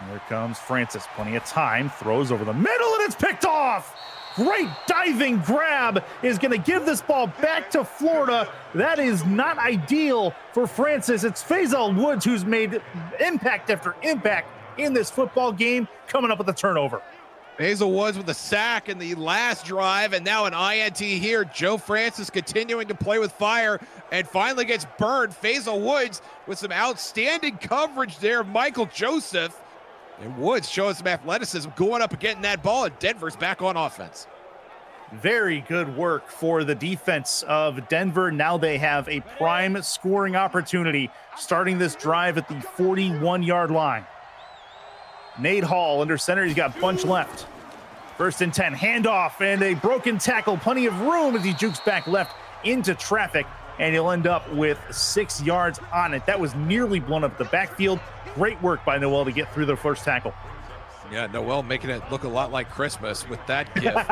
Here comes Francis. Plenty of time. Throws over the middle, and it's picked off. Great diving grab is going to give this ball back to Florida. That is not ideal for Francis. It's Faisal Woods who's made impact after impact in this football game, coming up with a turnover. Faisal Woods with a sack in the last drive, and now an INT here. Joe Francis continuing to play with fire and finally gets burned. Faisal Woods with some outstanding coverage there. Michael Joseph. And Woods showing some athleticism, going up and getting that ball, and Denver's back on offense. Very good work for the defense of Denver. Now they have a prime scoring opportunity starting this drive at the 41-yard line. Nate Hall under center. He's got a bunch left. 1st and 10. Handoff and a broken tackle. Plenty of room as he jukes back left into traffic, and he'll end up with 6 yards on it. That was nearly blown up the backfield. Great work by Noel to get through the first tackle. Yeah, Noel making it look a lot like Christmas with that gift.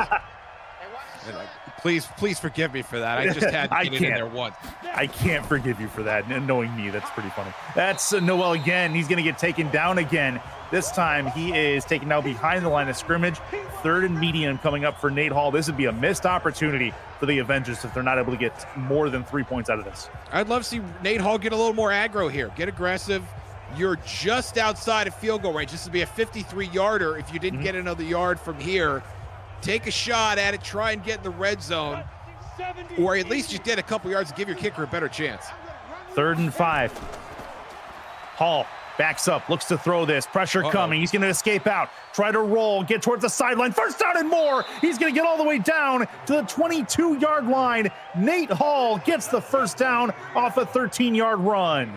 Please forgive me for that. I just had to get it in there once. I can't forgive you for that. And knowing me, that's pretty funny. That's Noel again. He's going to get taken down again. This time he is taken down behind the line of scrimmage. 3rd and medium coming up for Nate Hall. This would be a missed opportunity for the Avengers if they're not able to get more than 3 points out of this. I'd love to see Nate Hall get a little more aggro here. Get aggressive. You're just outside of field goal range. This would be a 53-yarder if you didn't get another yard from here. Take a shot at it. Try and get in the red zone. Or at least just get a couple yards and give your kicker a better chance. 3rd and 5. Hall backs up, looks to throw this. Pressure coming. He's going to escape out. Try to roll, get towards the sideline. 1st down and more. He's going to get all the way down to the 22-yard line. Nate Hall gets the 1st down off a 13-yard run.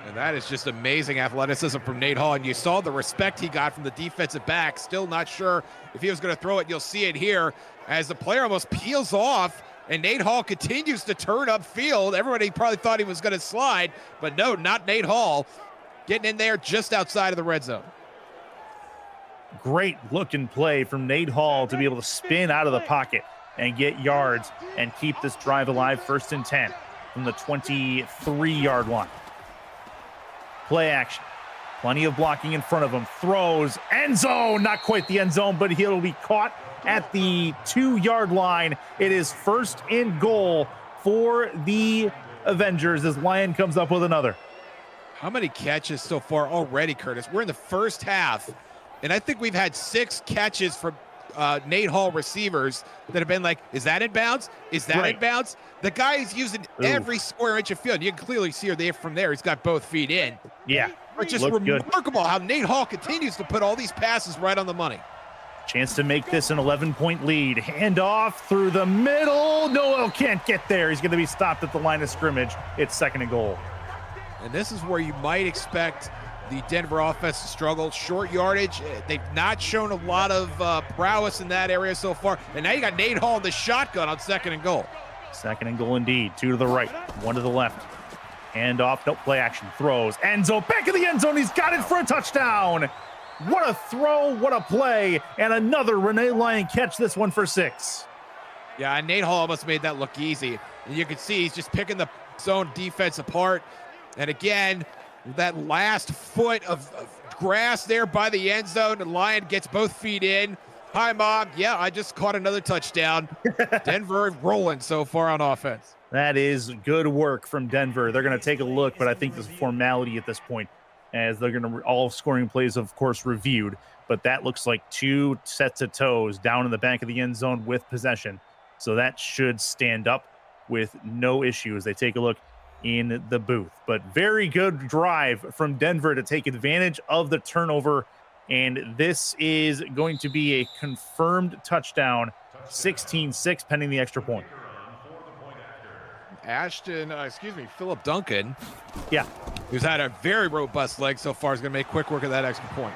And that is just amazing athleticism from Nate Hall. And you saw the respect he got from the defensive back. Still not sure if he was going to throw it. You'll see it here as the player almost peels off. And Nate Hall continues to turn upfield. Everybody probably thought he was going to slide. But no, not Nate Hall. Getting in there just outside of the red zone. Great looking play from Nate Hall to be able to spin out of the pocket and get yards and keep this drive alive. 1st and 10 from the 23-yard line. Play action. Plenty of blocking in front of him. Throws. End zone. Not quite the end zone, but he'll be caught at the 2-yard line. It is 1st and goal for the Avengers as Lyon comes up with another. How many catches so far already, Curtis? We're in the first half, and I think we've had 6 catches from Nate Hall receivers that have been like, is that in bounds? Is that in bounds? The guy is using every square inch of field. You can clearly see her from there. He's got both feet in. Yeah. It's just remarkable how Nate Hall continues to put all these passes right on the money. Chance to make this an 11-point lead. Handoff through the middle. Noel can't get there. He's going to be stopped at the line of scrimmage. It's 2nd and goal. And this is where you might expect the Denver offense to struggle. Short yardage, they've not shown a lot of prowess in that area so far. And now you got Nate Hall in the shotgun on 2nd and goal. 2nd and goal indeed. 2 to the right, 1 to the left. Handoff, nope, play action, throws. Enzo back in the end zone. He's got it for a touchdown. What a throw, what a play, and another Renee Lyon catch, this one for 6. Yeah, and Nate Hall almost made that look easy. And you can see he's just picking the zone defense apart. And again, that last foot of grass there by the end zone, and Lyon gets both feet in. Hi, Mom. Yeah, I just caught another touchdown. Denver rolling so far on offense. That is good work from Denver. They're going to take a look, but I think this is formality at this point, as they're going to all scoring plays, of course, reviewed. But that looks like 2 sets of toes down in the back of the end zone with possession. So that should stand up with no issue as they take a look in the booth. But very good drive from Denver to take advantage of the turnover. And this is going to be a confirmed touchdown, 16-6, pending the extra point. Philip Duncan. Yeah. Who's had a very robust leg so far, is going to make quick work of that extra point.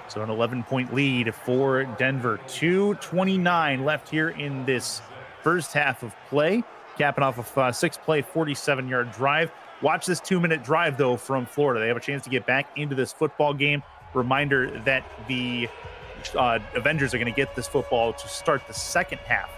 So an 11-point lead for Denver. 2:29 left here in this first half of play. Capping off a 6-play, 47-yard drive. Watch this 2-minute drive, though, from Florida. They have a chance to get back into this football game. Reminder that the Avengers are going to get this football to start the second half.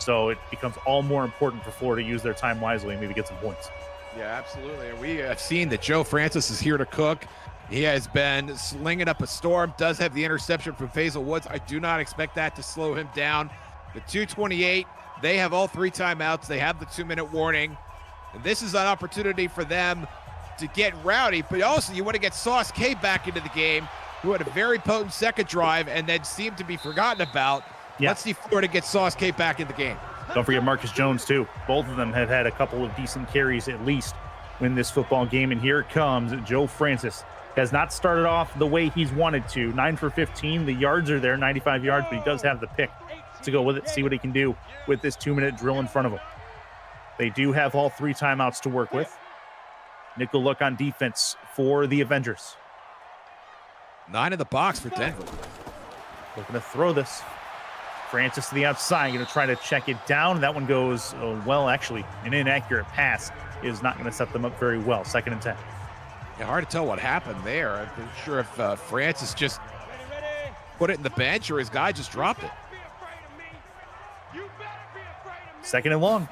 So it becomes all more important for Florida to use their time wisely and maybe get some points. Yeah, absolutely. And we have seen that Joe Francis is here to cook. He has been slinging up a storm, does have the interception from Faisal Woods. I do not expect that to slow him down. The 2:28, they have all 3 timeouts. They have the 2-minute warning. And this is an opportunity for them to get rowdy, but also you want to get Sauce K back into the game, who had a very potent second drive and then seemed to be forgotten about. Yeah. Let's see Florida get Sauce K back in the game. Don't forget Marcus Jones, too. Both of them have had a couple of decent carries at least in this football game. And here it comes. Joe Francis has not started off the way he's wanted to. 9 for 15. The yards are there, 95 yards, but he does have the pick to go with it, see what he can do with this 2-minute drill in front of him. They do have all 3 timeouts to work with. Nickel look on defense for the Avengers. 9 in the box for Denver. Looking to throw this. Francis to the outside, going to try to check it down. That one goes, well, actually, an inaccurate pass is not going to set them up very well. 2nd and 10. Yeah, hard to tell what happened there. I'm not sure if Francis just put it in the bench or his guy just dropped it. 2nd and long.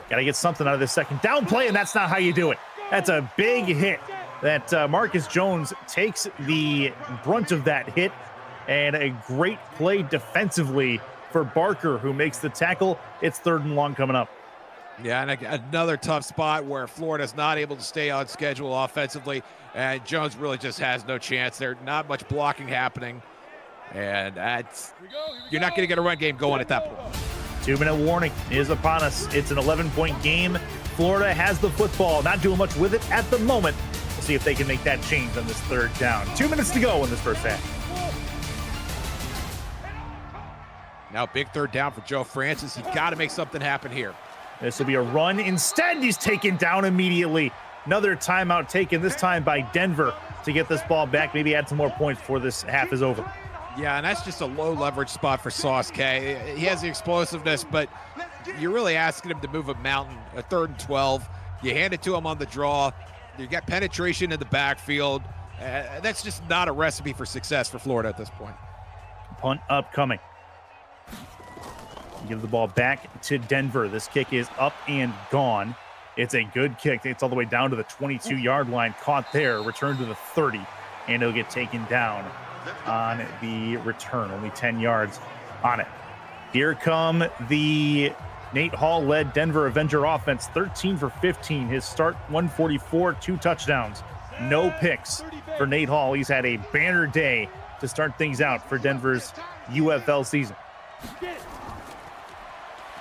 Got to get something out of this second down play, and that's not how you do it. That's a big hit. That Marcus Jones takes the brunt of that hit, and a great play defensively for Barker, who makes the tackle. It's 3rd and long coming up. Yeah, and another tough spot where Florida's not able to stay on schedule offensively, and Jones really just has no chance. There's not much blocking happening, and you're not going to get a run game going at that point. 2-minute warning is upon us. It's an 11-point game. Florida has the football, not doing much with it at the moment. We'll see if they can make that change on this 3rd down. 2 minutes to go in this first half. Now big 3rd down for Joe Francis. He got to make something happen here. This will be a run. Instead, he's taken down immediately. Another timeout taken, this time by Denver, to get this ball back, maybe add some more points before this half is over. Yeah, and that's just a low leverage spot for Sauce K. He has the explosiveness, but you're really asking him to move a mountain. A 3rd and 12. You hand it to him on the draw. You got penetration in the backfield. That's just not a recipe for success for Florida at this point. Punt upcoming. Give the ball back to Denver. This kick is up and gone. It's a good kick. It's all the way down to the 22-yard line. Caught there. Return to the 30. And it'll get taken down on the return. Only 10 yards on it. Here come the Nate Hall-led Denver Avenger offense. 13 for 15. His start, 144, 2 touchdowns. No picks for Nate Hall. He's had a banner day to start things out for Denver's UFL season.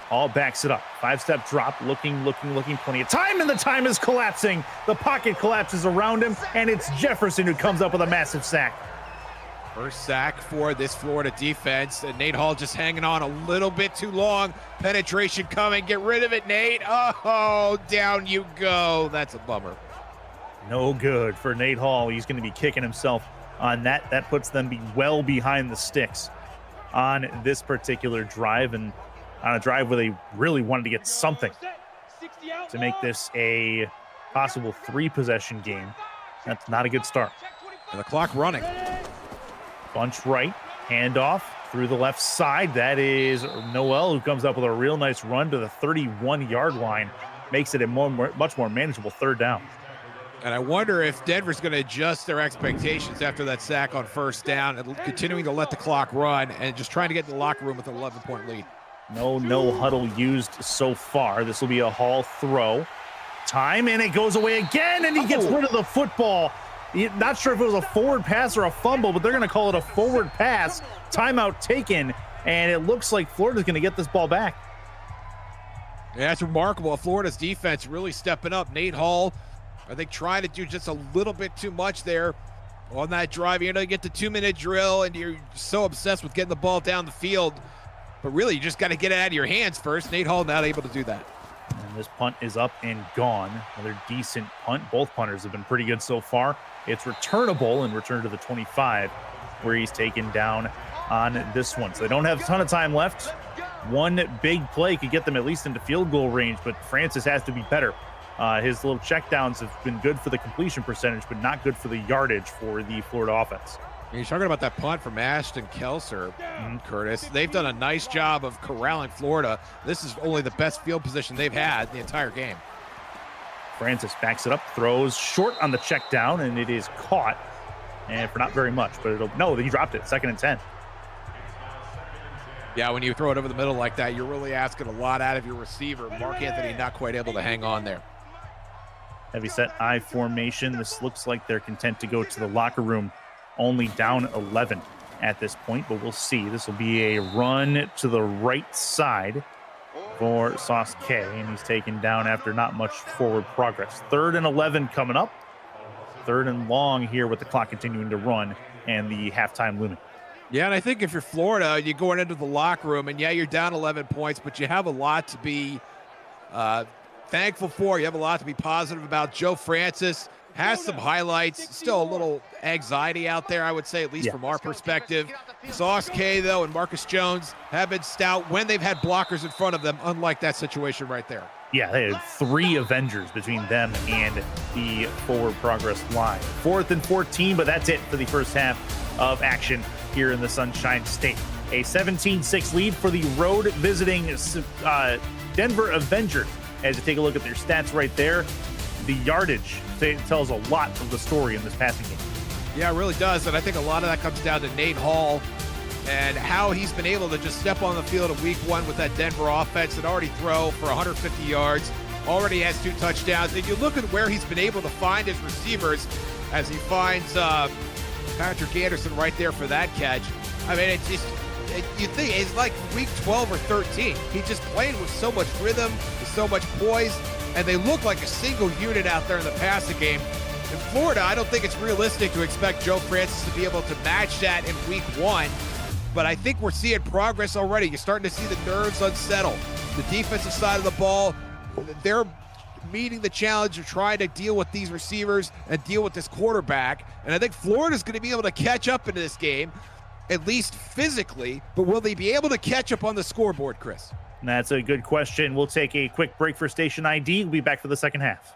Hall backs it up. 5-step drop, looking, plenty of time, and the time is collapsing. The pocket collapses around him, and it's Jefferson who comes up with a massive sack. First sack for this Florida defense, and Nate Hall just hanging on a little bit too long. Penetration coming, get rid of it, Nate. Oh, down you go. That's a bummer. No good for Nate Hall. He's going to be kicking himself on that. That puts them well behind the sticks on this particular drive, and on a drive where they really wanted to get something to make this a possible 3-possession game. That's not a good start. And the clock running. Bunch right, handoff through the left side. That is Noel, who comes up with a real nice run to the 31-yard line. Makes it a much more manageable 3rd down. And I wonder if Denver's going to adjust their expectations after that sack on 1st down and continuing to let the clock run and just trying to get in the locker room with an 11-point lead. No huddle used so far. This will be a Hall throw. Time, and it goes away again, and he gets rid of the football. Not sure if it was a forward pass or a fumble, but they're going to call it a forward pass. Timeout taken, and it looks like Florida's going to get this ball back. Yeah, that's remarkable. Florida's defense really stepping up. Nate Hall, I think, trying to do just a little bit too much there on that drive. You get the 2-minute drill, and you're so obsessed with getting the ball down the field. But really, you just got to get it out of your hands first. Nate Hall not able to do that. And this punt is up and gone. Another decent punt. Both punters have been pretty good so far. It's returnable and returned to the 25, where he's taken down on this one. So they don't have a ton of time left. One big play could get them at least into field goal range, but Francis has to be better. His little checkdowns have been good for the completion percentage, but not good for the yardage for the Florida offense. You're talking about that punt from Ashton Kelser, Curtis. They've done a nice job of corralling Florida. This is only the best field position they've had the entire game. Francis backs it up, throws short on the check down, and it is caught. And for not very much, but he dropped it. 2nd and 10. Yeah, when you throw it over the middle like that, you're really asking a lot out of your receiver. Mark Anthony not quite able to hang on there. Heavy set I formation. This looks like they're content to go to the locker room, only down 11 at this point, but we'll see. This will be a run to the right side for Sauce K, and he's taken down after not much forward progress. 3rd and 11 coming up. 3rd and long here with the clock continuing to run and the halftime looming. Yeah, and I think if you're Florida, you're going into the locker room, and yeah, you're down 11 points, but you have a lot to be thankful for. You have a lot to be positive about. Joe Francis has some highlights. Still a little anxiety out there, I would say, at least from our perspective. Sauce K, though, and Marcus Jones have been stout when they've had blockers in front of them, unlike that situation right there. Yeah, they had 3 Avengers between them and the forward progress line. 4th and 14, but that's it for the first half of action here in the Sunshine State. A 17-6 lead for the road visiting Denver Avengers. As you take a look at their stats right there, the yardage tells a lot of the story in this passing game. Yeah, it really does, and I think a lot of that comes down to Nate Hall and how he's been able to just step on the field in week 1 with that Denver offense and already throw for 150 yards, already has 2 touchdowns. If you look at where he's been able to find his receivers, as he finds Patrick Anderson right there for that catch, I mean, it's just, you think it's like week 12 or 13. He just played with so much rhythm, with so much poise, and they look like a single unit out there in the passing game. In Florida, I don't think it's realistic to expect Joe Francis to be able to match that in week 1, but I think we're seeing progress already. You're starting to see the nerves unsettle. The defensive side of the ball, they're meeting the challenge of trying to deal with these receivers and deal with this quarterback, and I think Florida's going to be able to catch up into this game, at least physically, but will they be able to catch up on the scoreboard, Chris? That's a good question. We'll take a quick break for station ID. We'll be back for the second half.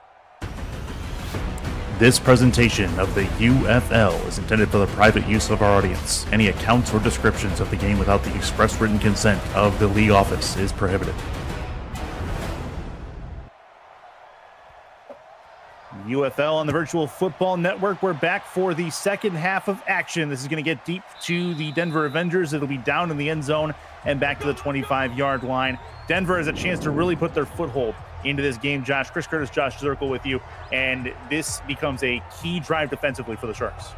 This presentation of the UFL is intended for the private use of our audience. Any accounts or descriptions of the game without the express written consent of the league office is prohibited. UFL on the Virtual Football Network. We're back for the second half of action. This is going to get deep to the Denver Avengers. It'll be down in the end zone and back to the 25-yard line. Denver has a chance to really put their foothold into this game. Chris Curtis, Josh Zirkle with you. And this becomes a key drive defensively for the Sharks.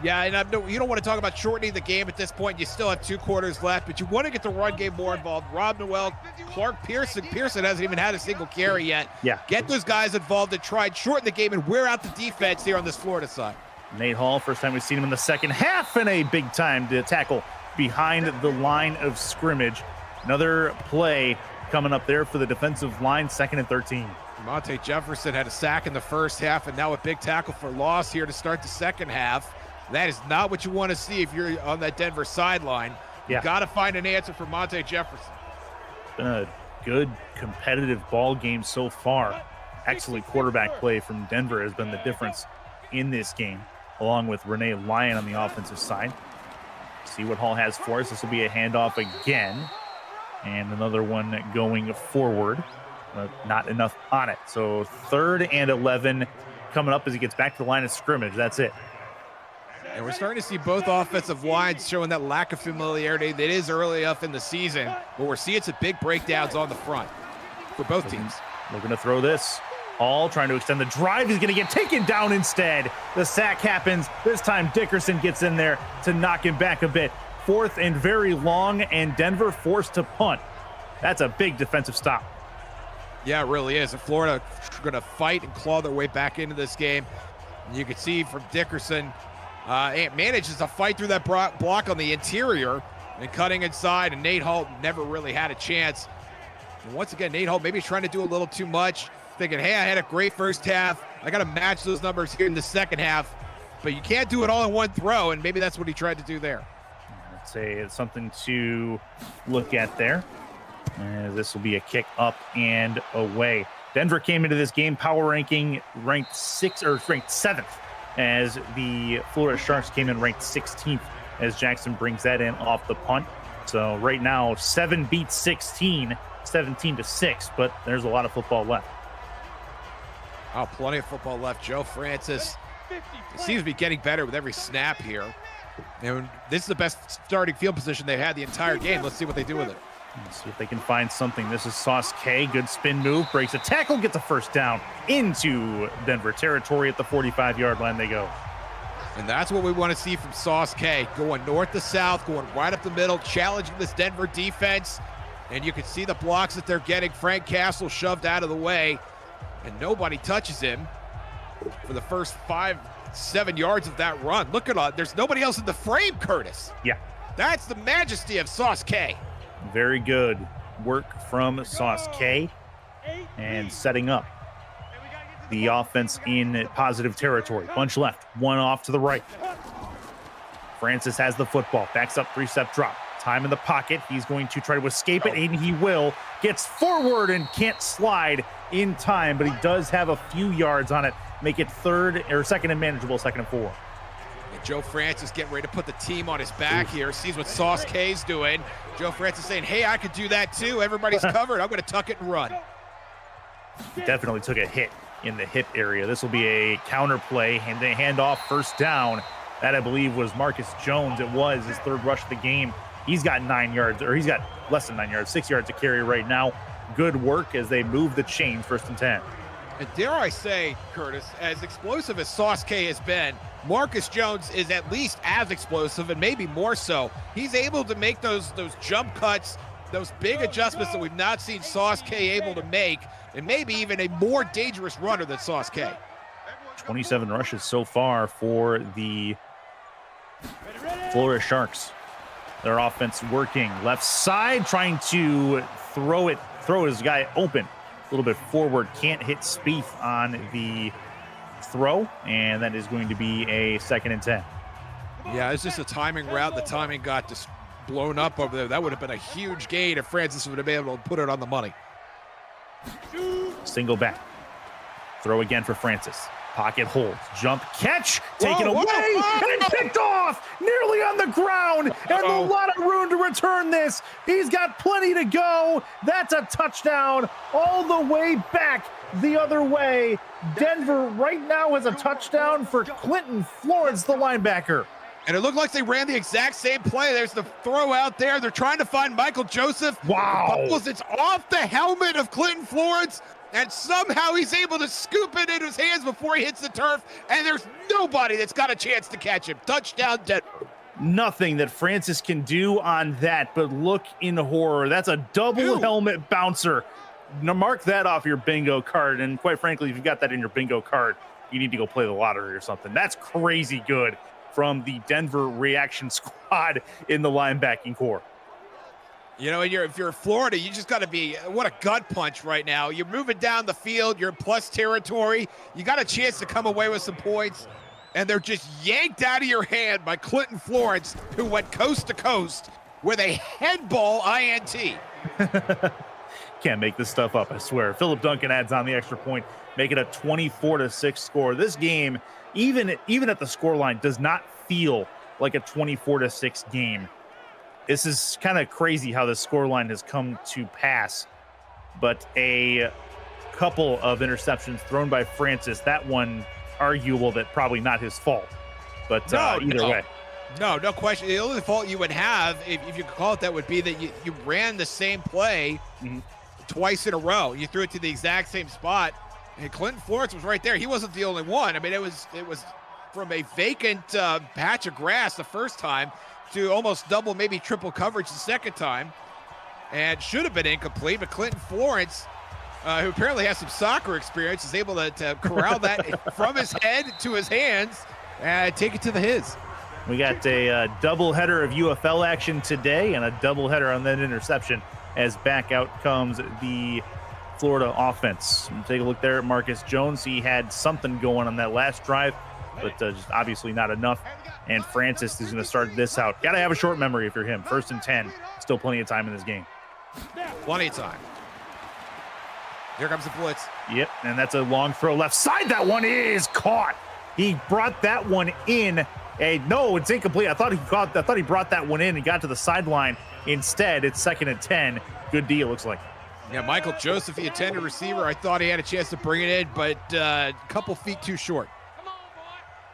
Yeah, and you don't want to talk about shortening the game at this point. You still have 2 quarters left, but you want to get the run game more involved. Rob Noel, Clark Pearson. Pearson hasn't even had a single carry yet. Yeah. Get those guys involved and try and shorten the game and wear out the defense here on this Florida side. Nate Hall, first time we've seen him in the second half, and a big time to tackle behind the line of scrimmage. Another play coming up there for the defensive line, 2nd and 13. Monte Jefferson had a sack in the first half, and now a big tackle for loss here to start the second half. That is not what you want to see if you're on that Denver sideline. Yeah. You got to find an answer for Monte Jefferson. Been a good competitive ball game so far. Excellent quarterback play from Denver has been the difference in this game, along with Renee Lyon on the offensive side. See what Hall has for us. This will be a handoff again, and another one going forward. Not enough on it. So 3rd and 11 coming up as he gets back to the line of scrimmage. That's it. And we're starting to see both offensive lines showing that lack of familiarity that is early enough in the season, but we're seeing some big breakdowns on the front for both teams. We're going to throw this. Hall trying to extend the drive. He's going to get taken down instead. The sack happens. This time Dickerson gets in there to knock him back a bit. 4th and very long, and Denver forced to punt. That's a big defensive stop. Yeah, it really is. And Florida going to fight and claw their way back into this game. And you can see from Dickerson, it manages to fight through that block on the interior and cutting inside, and Nate Hall never really had a chance. And once again, Nate Hall maybe trying to do a little too much, thinking, hey, I had a great first half. I got to match those numbers here in the second half. But you can't do it all in one throw, and maybe that's what he tried to do there. I'd say it's something to look at there. This will be a kick up and away. Denver came into this game power ranking ranked 7th, as the Florida Sharks came in ranked 16th as Jackson brings that in off the punt. So right now 7 beats 16, 17-6, but there's a lot of football left. Oh, plenty of football left. Joe Francis seems to be getting better with every snap here. And this is the best starting field position they've had the entire game. Let's see what they do with it. Let's see if they can find something. This is Sauce K. Good spin move. Breaks a tackle. Gets a first down into Denver territory at the 45-yard line they go. And that's what we want to see from Sauce K. Going north to south, going right up the middle, challenging this Denver defense. And you can see the blocks that they're getting. Frank Castle shoved out of the way, and nobody touches him for the first 5-7 yards of that run. Look at all. There's nobody else in the frame, Curtis. Yeah. That's the majesty of Sauce K. Very good work from Sauce K and setting up the offense in positive territory. Bunch left, one off to the right. Francis has the football, backs up, 3-step drop. Time in the pocket. He's going to try to escape it, and he will. Gets forward and can't slide in time, but he does have a few yards on it. Make it 2nd and manageable, 2nd and 4. Joe Francis getting ready to put the team on his back here. Sees what Sauce K's doing. Joe Francis saying, hey, I could do that too. Everybody's covered. I'm going to tuck it and run. He definitely took a hit in the hip area. This will be a counter play and they hand off first down. That, I believe, was Marcus Jones. It was his 3rd rush of the game. He's got 9 yards, or he's got less than 9 yards, 6 yards to carry right now. Good work as they move the chains, 1st and 10. And dare I say, Curtis, as explosive as Sauce K has been, Marcus Jones is at least as explosive and maybe more so. He's able to make those jump cuts, those big adjustments that we've not seen Sauce K able to make, and maybe even a more dangerous runner than Sauce K. 27 rushes so far for the Florida Sharks. Their offense working left side, trying to throw his guy open. A little bit forward, can't hit Spieth on the throw, and that is going to be a 2nd and 10. Yeah, it's just a timing route. The timing got just blown up over there. That would have been a huge gain if Francis would have been able to put it on the money. Single back. Throw again for Francis. Pocket holds. Jump catch. Taken away and picked off. Nearly on the ground. And a lot of room to return this. He's got plenty to go. That's a touchdown all the way back the other way. Denver right now has a touchdown for Clinton Florence, the linebacker. And it looked like they ran the exact same play. There's the throw out there. They're trying to find Michael Joseph. Wow. It's off the helmet of Clinton Florence, and somehow he's able to scoop it into his hands before he hits the turf, and there's nobody that's got a chance to catch him. Touchdown, Denver. Nothing that Francis can do on that, but look in horror. That's a double helmet bouncer. Now mark that off your bingo card, and quite frankly, if you've got that in your bingo card, you need to go play the lottery or something. That's crazy good from the Denver reaction squad in the linebacking core. You know, if you're Florida, you just got to be, what a gut punch right now. You're moving down the field. You're in plus territory. You got a chance to come away with some points, and they're just yanked out of your hand by Clinton Florence, who went coast to coast with a head ball INT. Can't make this stuff up, I swear. Philip Duncan adds on the extra point, make it a 24-6 score. This game, even at the scoreline, does not feel like a 24-6 game. This is kind of crazy how the scoreline has come to pass, but a couple of interceptions thrown by Francis, that one arguable, that probably not his fault, but either way. No question. The only fault you would have, if you could call it that, would be that you ran the same play twice in a row. You threw it to the exact same spot, and Clinton Florence was right there. He wasn't the only one. I mean, it was from a vacant patch of grass the first time to almost double, maybe triple coverage the second time, and should have been incomplete. But Clinton Florence, who apparently has some soccer experience, is able to corral that from his head to his hands and take it to the his. We got a doubleheader of UFL action today and a doubleheader on that interception, as back out comes the Florida offense. Take a look there at Marcus Jones. He had something going on that last drive, but just obviously not enough. And Francis is going to start this out. Got to have a short memory if you're him. 1st and 10. Still plenty of time in this game. Plenty of time. Here comes the blitz. Yep, and that's a long throw left side. That one is caught. He brought that one in. No, it's incomplete. I thought he brought that one in and got to the sideline. Instead, it's 2nd and 10. Good deal, looks like. Yeah, Michael Joseph, the intended receiver. I thought he had a chance to bring it in, but a couple feet too short.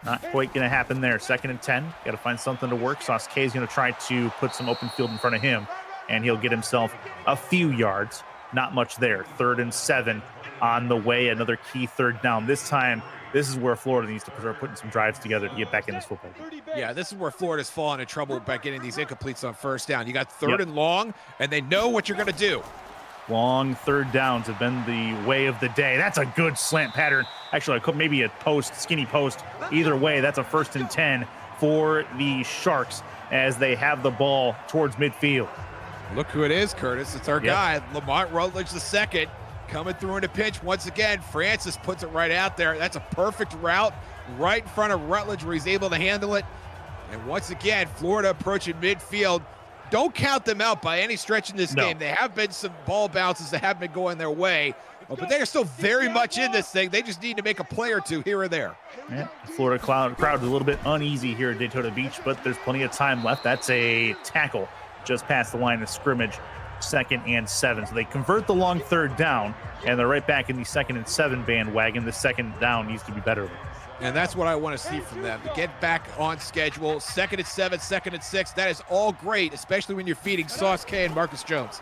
Not quite going to happen there. 2nd and 10. Got to find something to work. Sauce K is going to try to put some open field in front of him, and he'll get himself a few yards. Not much there. 3rd and 7 on the way. Another key third down. This time, this is where Florida needs to start putting some drives together to get back in this football game. Yeah, this is where Florida's fallen in trouble by getting these incompletes on 1st down. You got 3rd and long, and they know what you're going to do. Long third downs have been the way of the day. That's a good slant pattern. Actually, maybe a post, skinny post. Either way, that's a 1st and 10 for the Sharks as they have the ball towards midfield. Look who it is, Curtis. It's our guy, Lamont Rutledge II, coming through in a pinch once again. Francis puts it right out there. That's a perfect route right in front of Rutledge where he's able to handle it. And once again, Florida approaching midfield. Don't count them out by any stretch in this game. There have been some ball bounces that have been going their way, but they are still very much in this thing. They just need to make a play or two here or there. Yeah, Florida crowd is a little bit uneasy here at Daytona Beach, but there's plenty of time left. That's a tackle just past the line of scrimmage, 2nd and 7. So they convert the long third down, and they're right back in the 2nd and 7 bandwagon. The 2nd down needs to be better. And that's what I want to see from them, to get back on schedule. 2nd and 7, 2nd and 6. That is all great, especially when you're feeding Sauce K and Marcus Jones.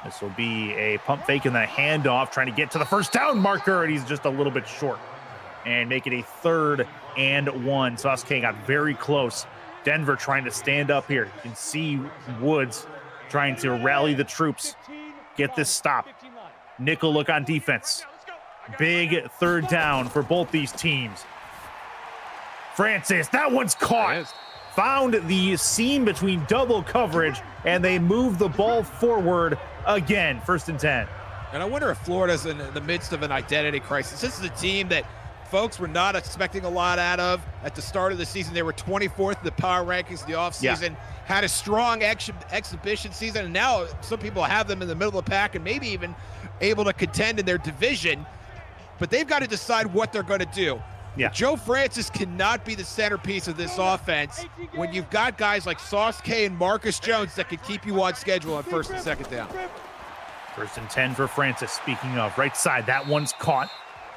This will be a pump fake and the handoff, trying to get to the 1st down marker, and he's just a little bit short. And make it a 3rd and 1. Sauce K got very close. Denver trying to stand up here. You can see Woods trying to rally the troops, get this stop. Nickel look on defense. Big 3rd down for both these teams. Francis, that one's caught. Found the seam between double coverage, and they move the ball forward again. 1st and 10. And I wonder if Florida's in the midst of an identity crisis. This is a team that folks were not expecting a lot out of. At the start of the season, they were 24th in the power rankings in the offseason, had a strong exhibition season, and now some people have them in the middle of the pack and maybe even able to contend in their division. But they've got to decide what they're going to do. Yeah. Joe Francis cannot be the centerpiece of this offense when you've got guys like Sauce K and Marcus Jones that can keep you on schedule on 1st and 2nd down. 1st and 10 for Francis. Speaking of, right side, that one's caught.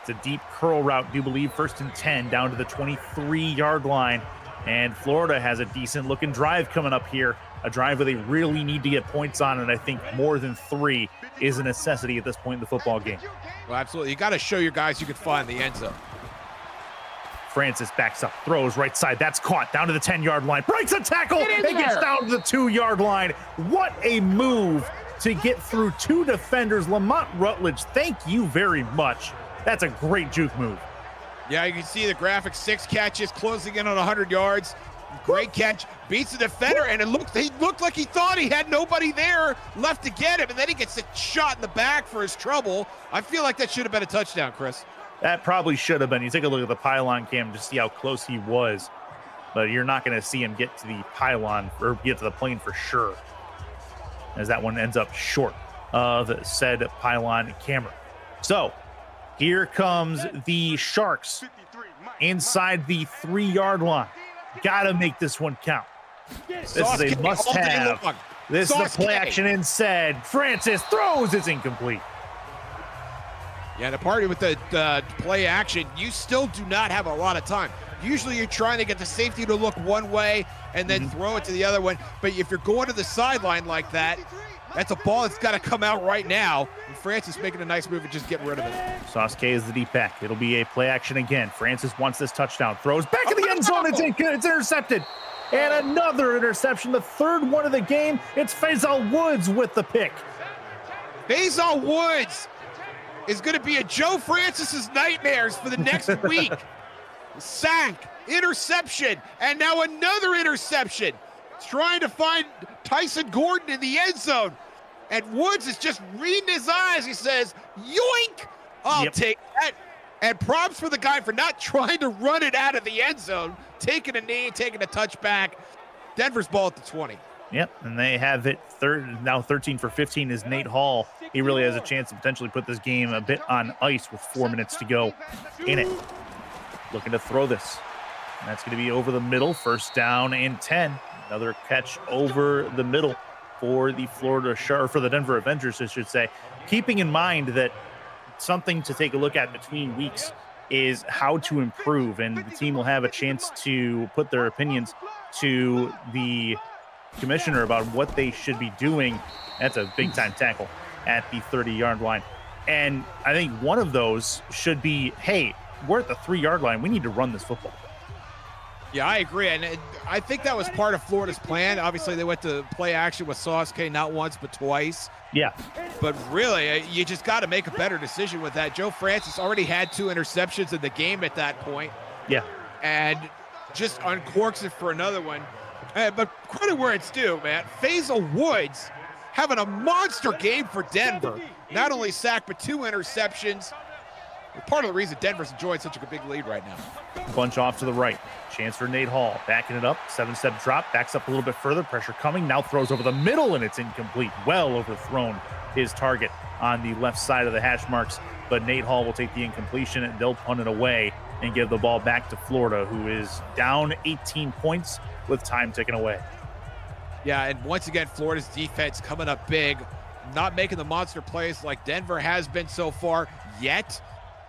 It's a deep curl route, do believe. 1st and 10 down to the 23-yard line. And Florida has a decent-looking drive coming up here, a drive where they really need to get points on, and I think more than 3 is a necessity at this point in the football game. Well, absolutely. You got to show your guys you can find the end zone. Francis backs up, throws right side. That's caught down to the 10-yard line. Breaks a tackle and gets down to the 2-yard line. What a move to get through 2 defenders. Lamont Rutledge, thank you very much. That's a great juke move. Yeah, you can see the graphic, 6 catches, closing in on 100 yards. Great catch, beats the defender, and he looked like he thought he had nobody there left to get him, and then he gets a shot in the back for his trouble. I feel like that should have been a touchdown, Chris. That probably should have been. You take a look at the pylon cam to see how close he was, but you're not going to see him get to the pylon or get to the plane for sure, as that one ends up short of said pylon camera. So here comes the Sharks inside the 3-yard line. Gotta make this one count. This is a must-have. This is the play action instead. Francis throws. It's incomplete. Yeah, the party with the play action, you still do not have a lot of time. Usually you're trying to get the safety to look one way and then throw it to the other one. But if you're going to the sideline like that, that's a ball that's got to come out right now. And Francis making a nice move and just getting rid of it. Sauce K is the deep back. It'll be a play action again. Francis wants this touchdown. Throws back in the end zone. It's intercepted. And another interception. The third one of the game. It's Faisal Woods with the pick. Faisal Woods is going to be a Joe Francis's nightmares for the next week. Sack, interception, and now another interception. He's trying to find Tyson Gordon in the end zone. And Woods is just reading his eyes. He says, yoink, I'll take that. And props for the guy for not trying to run it out of the end zone, taking a knee, taking a touchback. Denver's ball at the 20. Yep, and they have it now 13 for 15 is Nate Hall. He really has a chance to potentially put this game a bit on ice with 4 minutes to go in it. Looking to throw this. And that's going to be over the middle, first down and 10. Another catch over the middle for the for the Denver Avengers, I should say. Keeping in mind that something to take a look at between weeks is how to improve, and the team will have a chance to put their opinions to the commissioner about what they should be doing. That's a big time tackle at the 30-yard line. And I think one of those should be, hey, we're at the 3-yard line. We need to run this football. Yeah, I agree. And I think that was part of Florida's plan. Obviously, they went to play action with Sauce K not once, but twice. Yeah. But really, you just got to make a better decision with that. Joe Francis already had 2 interceptions in the game at that point. Yeah. And just uncorks it for another one. But credit where it's due, man. Faisal Woods having a monster game for Denver. Not only sacked, but 2 interceptions. Part of the reason Denver's enjoying such a big lead right now. Bunch off to the right. Chance for Nate Hall. Backing it up. 7-step drop. Backs up a little bit further. Pressure coming. Now throws over the middle, and it's incomplete. Well overthrown his target on the left side of the hash marks. But Nate Hall will take the incompletion, and they'll punt it away and give the ball back to Florida, who is down 18 points with time ticking away. Yeah, and once again, Florida's defense coming up big. Not making the monster plays like Denver has been so far yet.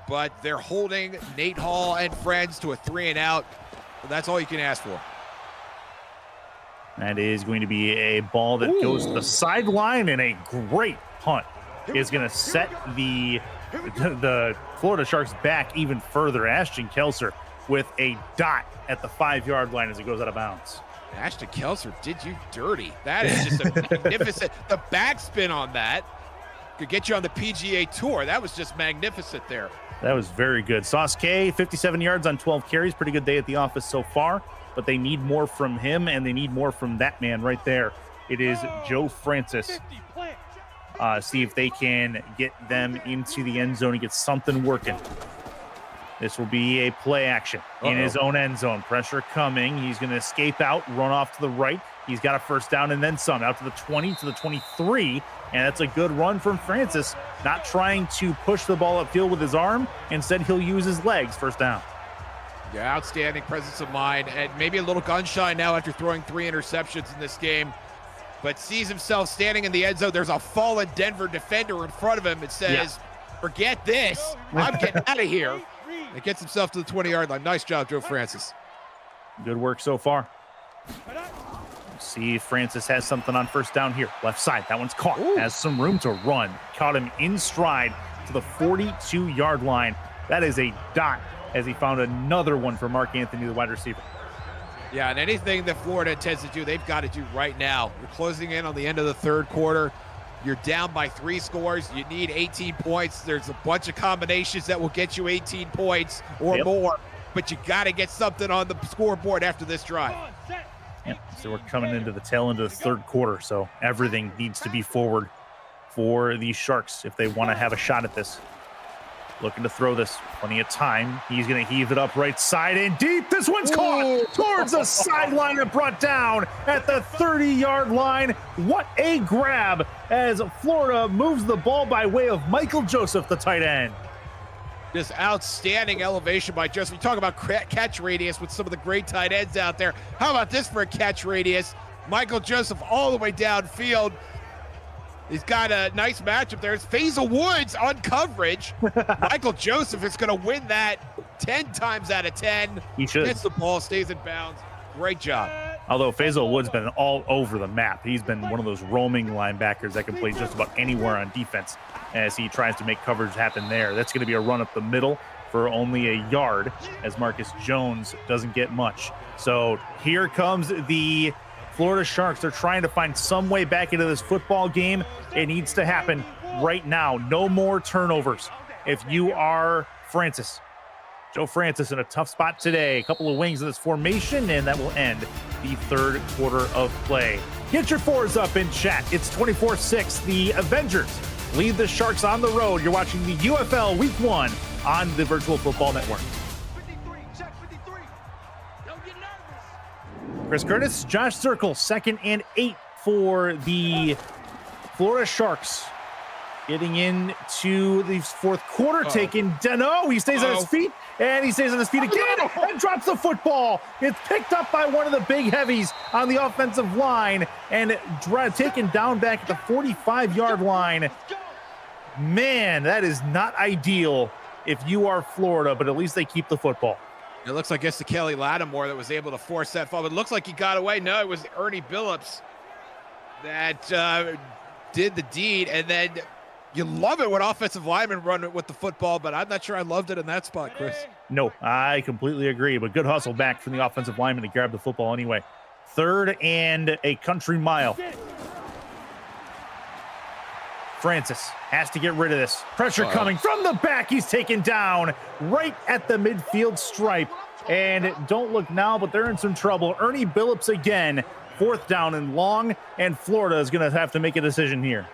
But they're holding Nate Hall and friends to a 3-and-out. That's all you can ask for. That is going to be a ball that goes to the sideline, and a great punt is going to set the Florida Sharks back even further. Ashton Kelser with a dot at the 5-yard line as it goes out of bounds. Ashton Kelser did you dirty. That is just a magnificent. The backspin on that could get you on the PGA Tour. That was just magnificent there. That was very good. Sauce K, 57 yards on 12 carries. Pretty good day at the office so far, but they need more from him, and they need more from that man right there. It is Joe Francis. See if they can get them into the end zone and get something working. This will be a play action in his own end zone. Pressure coming. He's going to escape out, run off to the right. He's got a first down and then some. Out to the 20, to the 23, and that's a good run from Francis. Not trying to push the ball upfield with his arm. Instead, he'll use his legs. First down. Yeah, outstanding presence of mind, and maybe a little gun shy now after throwing 3 interceptions in this game. But sees himself standing in the end zone. There's a fallen Denver defender in front of him. It says, forget this. I'm getting out of here. It gets himself to the 20-yard line. Nice job, Joe Francis. Good work so far. See if Francis has something on first down here. Left side. That one's caught. Has some room to run. Caught him in stride to the 42-yard line. That is a dot as he found another one for Mark Anthony, the wide receiver. Yeah, and anything that Florida intends to do, they've got to do right now. We're closing in on the end of the third quarter. You're down by 3 scores. You need 18 points. There's a bunch of combinations that will get you 18 points or more, but you got to get something on the scoreboard after this drive. Yep. So we're coming into the tail end of the third quarter, so everything needs to be forward for the Sharks if they want to have a shot at this. Looking to throw this. Plenty of time. He's going to heave it up right side and deep. This one's caught towards the sideline and brought down at the 30-yard line. What a grab as Florida moves the ball by way of Michael Joseph, the tight end. Just outstanding elevation by Joseph. You talk about catch radius with some of the great tight ends out there. How about this for a catch radius? Michael Joseph all the way downfield. He's got a nice matchup there. It's Faisal Woods on coverage. Michael Joseph is going to win that 10 times out of 10. He should. Gets the ball, stays in bounds. Great job. Although Faisal Woods been all over the map. He's been one of those roaming linebackers that can play just about anywhere on defense as he tries to make coverage happen there. That's going to be a run up the middle for only a yard as Marcus Jones doesn't get much. So here comes the Florida Sharks. They're trying to find some way back into this football game. It needs to happen right now. No more turnovers. If you are Francis, Joe Francis in a tough spot today. A couple of wings of this formation, and that will end the third quarter of play. Get your fours up in chat. It's 24-6. The Avengers lead the Sharks on the road. You're watching the UFL Week 1 on the Virtual Football Network. Chris Curtis, Josh Circle, 2nd and 8 for the Florida Sharks. Getting into the fourth quarter, taking Deno. He stays on his feet, and he stays on his feet again and drops the football. It's picked up by one of the big heavies on the offensive line and taken down back at the 45-yard line. Man, that is not ideal if you are Florida, but at least they keep the football. It looks like it's the Kelly Lattimore that was able to force that fall. It looks like he got away. No, it was Ernie Billups that did the deed. And then you love it when offensive linemen run with the football, but I'm not sure I loved it in that spot, Chris. No, I completely agree. But good hustle back from the offensive lineman to grab the football anyway. 3rd and a country mile. Francis has to get rid of this. Pressure coming from the back. He's taken down right at the midfield stripe. And don't look now, but they're in some trouble. Ernie Billups again, 4th down and long, and Florida is going to have to make a decision here.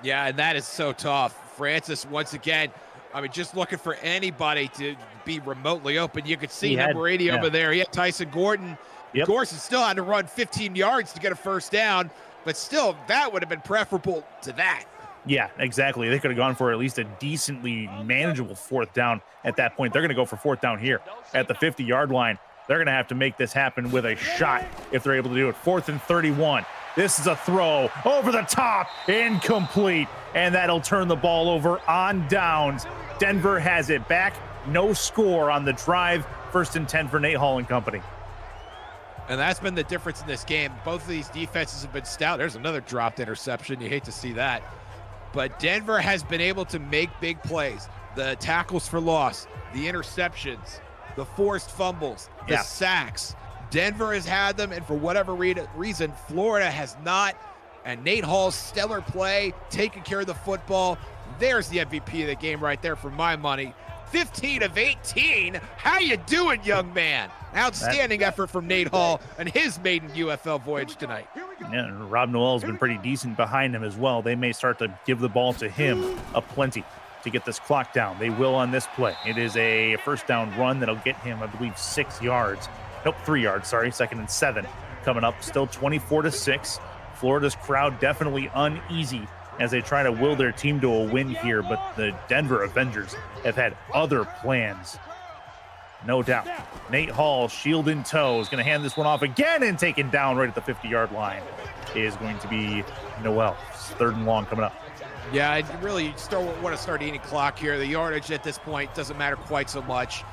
Yeah, and that is so tough. Francis, once again, I mean, just looking for anybody to be remotely open. You could see number 80 over there. He had Tyson Gordon. Of course, he still had to run 15 yards to get a first down. But still, that would have been preferable to that. Yeah, exactly. They could have gone for at least a decently manageable 4th down at that point. They're going to go for 4th down here at the 50-yard line. They're going to have to make this happen with a shot if they're able to do it. 4th and 31. This is a throw over the top, incomplete, and that'll turn the ball over on downs. Denver has it back. No score on the drive. 1st and 10 for Nate Hall and company. And that's been the difference in this game. Both of these defenses have been stout. There's another dropped interception. You hate to see that. But Denver has been able to make big plays. The tackles for loss, the interceptions, the forced fumbles, the sacks. Denver has had them, and for whatever reason, Florida has not. And Nate Hall's stellar play, taking care of the football. There's the MVP of the game right there for my money. 15 of 18. How you doing, young man? Outstanding effort from Nate Hall and his maiden UFL voyage tonight. Yeah, and Rob Noel's been pretty decent behind him as well. They may start to give the ball to him aplenty to get this clock down. They will on this play. It is a 1st down run that'll get him, I believe, 6 yards. Nope, 3 yards, sorry. 2nd and 7 coming up. Still 24-6. Florida's crowd definitely uneasy as they try to will their team to a win here, but the Denver Avengers have had other plans. No doubt. Nate Hall, shield in tow, is going to hand this one off again and taken down right at the 50-yard line. Is going to be Noel. 3rd and long coming up. Yeah, I really want to start eating clock here. The yardage at this point doesn't matter quite so much.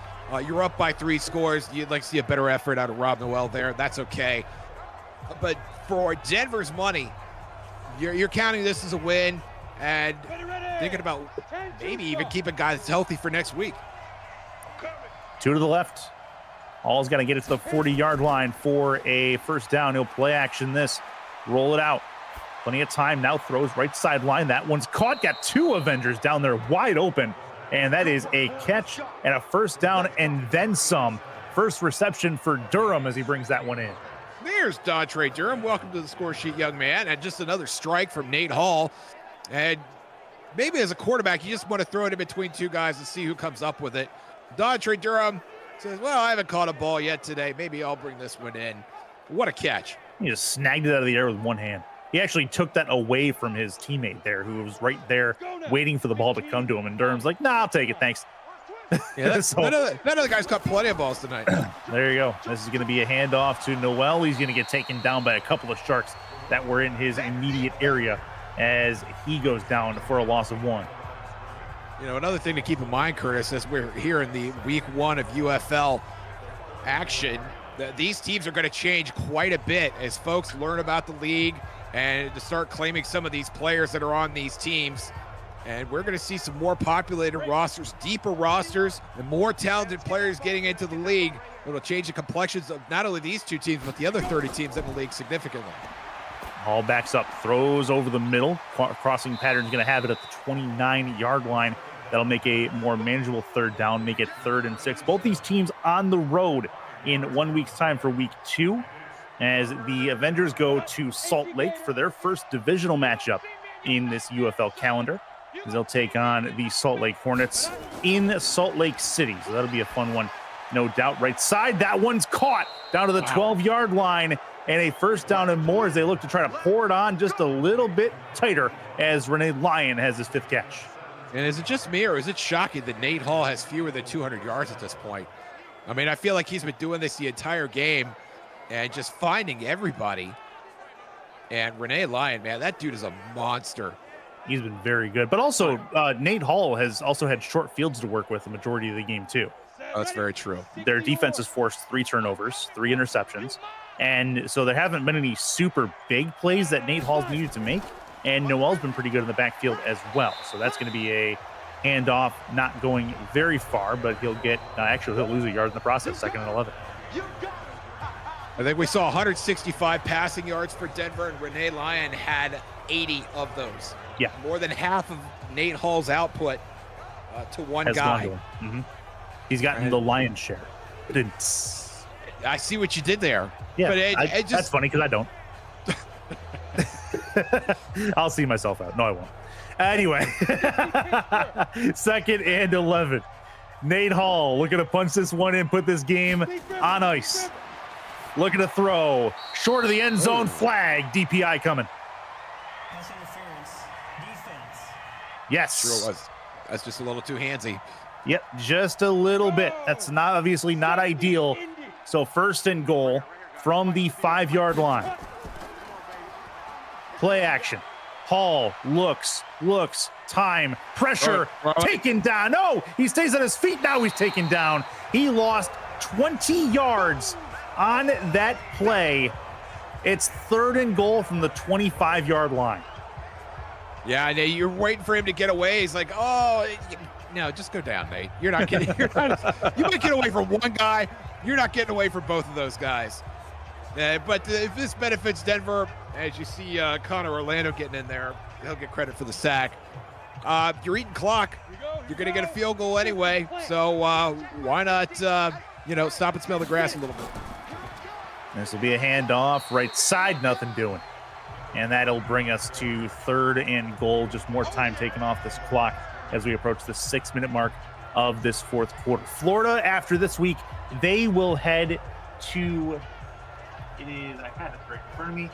You're up by 3 scores. You'd like to see a better effort out of Rob Noel there. That's okay. But for Denver's money, you're counting this as a win and thinking about maybe even keeping guys healthy for next week. 2 to the left. Hall's got to get it to the 40-yard line for a 1st down. He'll play action this, roll it out. Plenty of time now, throws right sideline. That one's caught. Got two Avengers down there wide open. And that is a catch and a first down and then some. First reception for Durham as he brings that one in. There's Dontre Durham. Welcome to the score sheet, young man. And just another strike from Nate Hall. And maybe as a quarterback, you just want to throw it in between two guys and see who comes up with it. Dontre Durham says, well, I haven't caught a ball yet today. Maybe I'll bring this one in. What a catch. He just snagged it out of the air with one hand. He actually took that away from his teammate there, who was right there waiting for the ball to come to him. And Durham's like, nah, I'll take it, thanks. Yeah, that other guy's caught plenty of balls tonight. There you go. This is going to be a handoff to Noel. He's going to get taken down by a couple of Sharks that were in his immediate area as he goes down for a loss of 1. You know, another thing to keep in mind, Curtis, as we're here in the week 1 of UFL action, these teams are going to change quite a bit as folks learn about the league and to start claiming some of these players that are on these teams. And we're going to see some more populated rosters, deeper rosters, and more talented players getting into the league. It'll change the complexions of not only these two teams, but the other 30 teams in the league significantly. Hall backs up, throws over the middle. Crossing pattern's going to have it at the 29-yard line. That'll make a more manageable third down, make it 3rd and 6. Both these teams on the road in 1 week's time for week 2, as the Avengers go to Salt Lake for their first divisional matchup in this UFL calendar. They'll take on the Salt Lake Hornets in Salt Lake City. So that'll be a fun one, no doubt. Right side, that one's caught down to the 12-yard line, and a first down and more as they look to try to pour it on just a little bit tighter as Renee Lyon has his 5th catch. And is it just me, or is it shocking that Nate Hall has fewer than 200 yards at this point? I mean, I feel like he's been doing this the entire game and just finding everybody. And Renee Lyon, man, that dude is a monster. He's been very good. But also, Nate Hall has also had short fields to work with the majority of the game, too. Oh, that's very true. Their defense has forced 3 turnovers, 3 interceptions. And so there haven't been any super big plays that Nate Hall's needed to make. And Noel's been pretty good in the backfield as well. So that's going to be a handoff, not going very far, but he'll get, actually, he'll lose a yard in the process, 2nd and 11. I think we saw 165 passing yards for Denver, and Renee Lyon had 80 of those. Yeah. More than half of Nate Hall's output to one Has guy. Mm-hmm. He's gotten the lion's share. I see what you did there. Yeah, but it just, that's funny because I don't. I'll see myself out. No, I won't. Anyway, 2nd and 11. Nate Hall looking to punch this one in, put this game on ice. Looking to throw. Short of the end zone, flag. DPI coming. Pass interference. Defense. Yes. Sure was. That's just a little too handsy. Yep, just a little bit. That's not obviously not ideal. So 1st and goal from the 5-yard line. Play action. Hall looks, time, pressure, taken down. No, he stays on his feet. Now he's taken down. He lost 20 yards on that play. It's 3rd and goal from the 25-yard line. Yeah, I know you're waiting for him to get away. He's like, oh, no, just go down, Nate. You're not getting. You might get away from one guy. You're not getting away from both of those guys. But if this benefits Denver, as you see Connor Orlando getting in there, he'll get credit for the sack. You're eating clock. You're going to get a field goal anyway. So why not, stop and smell the grass a little bit. This will be a handoff. Right side, nothing doing. And that'll bring us to 3rd and goal. Just more time taken off this clock as we approach the 6-minute mark of this 4th quarter. Florida, after this week, they will head to, I have it right in front of me.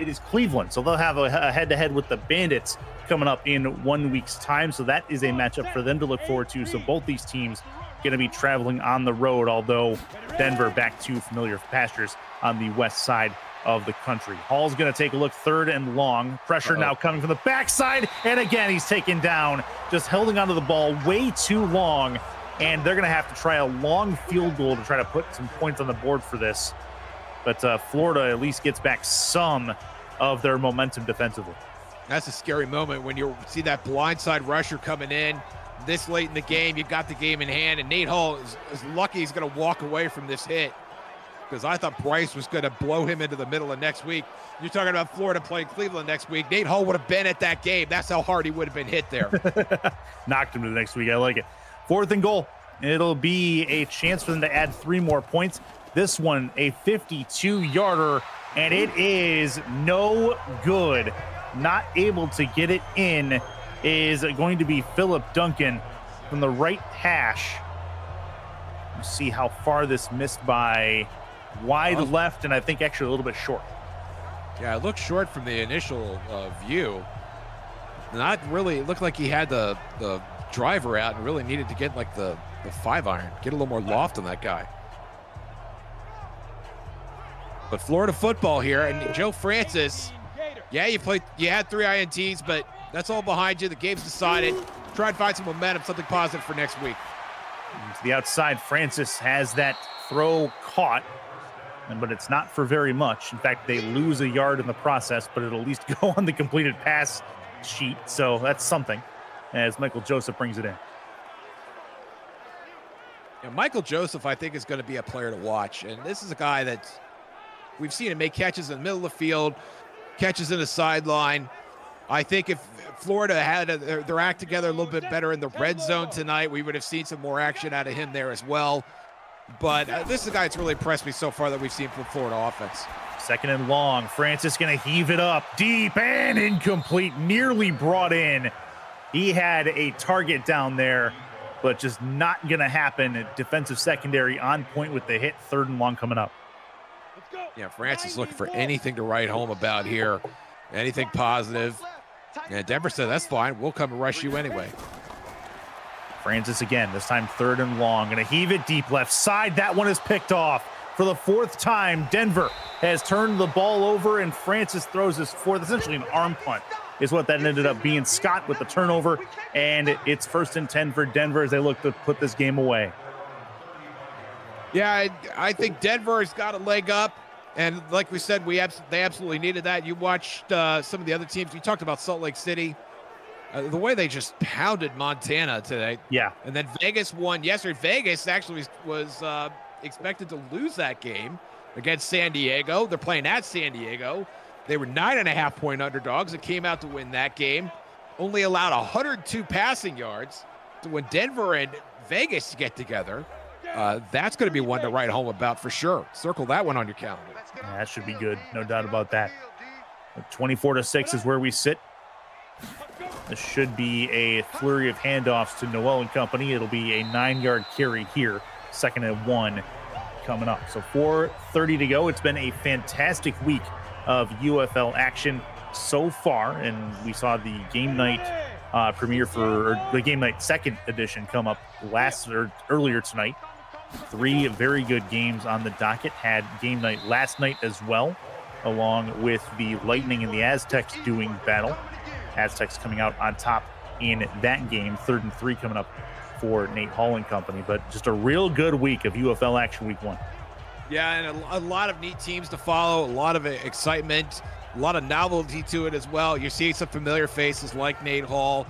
It is Cleveland. So they'll have a head-to-head with the Bandits coming up in 1 week's time. So that is a matchup for them to look forward to. So both these teams going to be traveling on the road, although Denver back to familiar pastures on the west side of the country. Hall's going to take a look, 3rd and long. Pressure now coming from the backside, and again he's taken down, just holding onto the ball way too long, and they're going to have to try a long field goal to try to put some points on the board for this. But Florida at least gets back some of their momentum defensively. That's a scary moment when you see that blindside rusher coming in this late in the game. You've got the game in hand, and Nate Hall is lucky he's going to walk away from this hit. because I thought Bryce was going to blow him into the middle of next week. You're talking about Florida playing Cleveland next week. Nate Hall would have been at that game. That's how hard he would have been hit there. Knocked him to the next week. I like it. 4th and goal. It'll be a chance for them to add 3 more points. This one, a 52-yarder, and it is no good. Not able to get it in is going to be Philip Duncan from the right hash. Let's see how far this missed by. Wide left, and I think actually a little bit short. Yeah, it looked short from the initial view. Not really. It looked like he had the driver out and really needed to get like the 5-iron, get a little more loft on that guy. But Florida football here, and Joe Francis, yeah, you had 3 INTs, but that's all behind you. The game's decided. Try and find some momentum, something positive for next week. To the outside, Francis has that throw caught, but it's not for very much. In fact, they lose a yard in the process, but it'll at least go on the completed pass sheet, so that's something, as Michael Joseph brings it in. Yeah, Michael Joseph, I think, is going to be a player to watch, and this is a guy that we've seen him make catches in the middle of the field, catches in the sideline. I think if Florida had their act together a little bit better in the red zone tonight, we would have seen some more action out of him there as well. But this is a guy that's really impressed me so far that we've seen from Florida offense. 2nd and long. Francis going to heave it up deep and incomplete. Nearly brought in. He had a target down there, but just not going to happen. Defensive secondary on point with the hit. 3rd and long coming up. Yeah, Francis looking for anything to write home about here. Anything positive. And Denver said, that's fine. We'll come and rush you anyway. Francis again, this time 3rd and long. Going to heave it deep left side. That one is picked off. For the 4th time, Denver has turned the ball over, and Francis throws his 4th, essentially an arm punt is what that ended up being. Scott with the turnover, and it's 1st and 10 for Denver as they look to put this game away. Yeah, I think Denver has got a leg up. And like we said, they absolutely needed that. You watched some of the other teams. You talked about Salt Lake City. The way they just pounded Montana today. Yeah. And then Vegas won yesterday. Vegas actually was expected to lose that game against San Diego. They're playing at San Diego. They were 9.5-point underdogs and came out to win that game. Only allowed 102 passing yards. So when Denver and Vegas get together, that's going to be one to write home about for sure. Circle that one on your calendar. Yeah, that should be good. No doubt about that. 24-6 is where we sit. This should be a flurry of handoffs to Noel and company. It'll be a 9-yard carry here. 2nd and 1 coming up. So 4:30 to go. It's been a fantastic week of UFL action so far, and we saw the game night premiere for the game night 2nd edition come up earlier tonight. 3 very good games on the docket. Had game night last night as well, along with the Lightning and the Aztecs doing battle. Aztecs coming out on top in that game. 3rd and 3 coming up for Nate Hall and company. But just a real good week of UFL action week 1. Yeah, and a lot of neat teams to follow, a lot of excitement, a lot of novelty to it as well. You're seeing some familiar faces like Nate Hall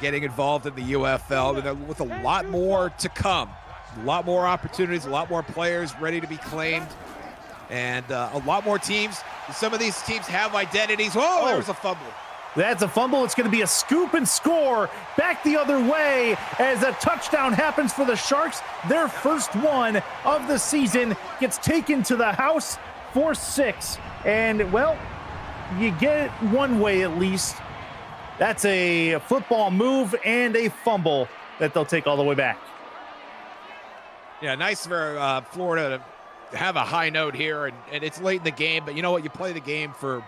getting involved in the UFL, with a lot more to come. A lot more opportunities, a lot more players ready to be claimed, and a lot more teams. Some of these teams have identities. Whoa, there was a fumble. That's a fumble. It's going to be a scoop and score back the other way as a touchdown happens for the Sharks. Their first one of the season gets taken to the house for 6. And, well, you get it one way at least. That's a football move and a fumble that they'll take all the way back. Yeah, nice for Florida to have a high note here, and it's late in the game, but you know what? You play the game for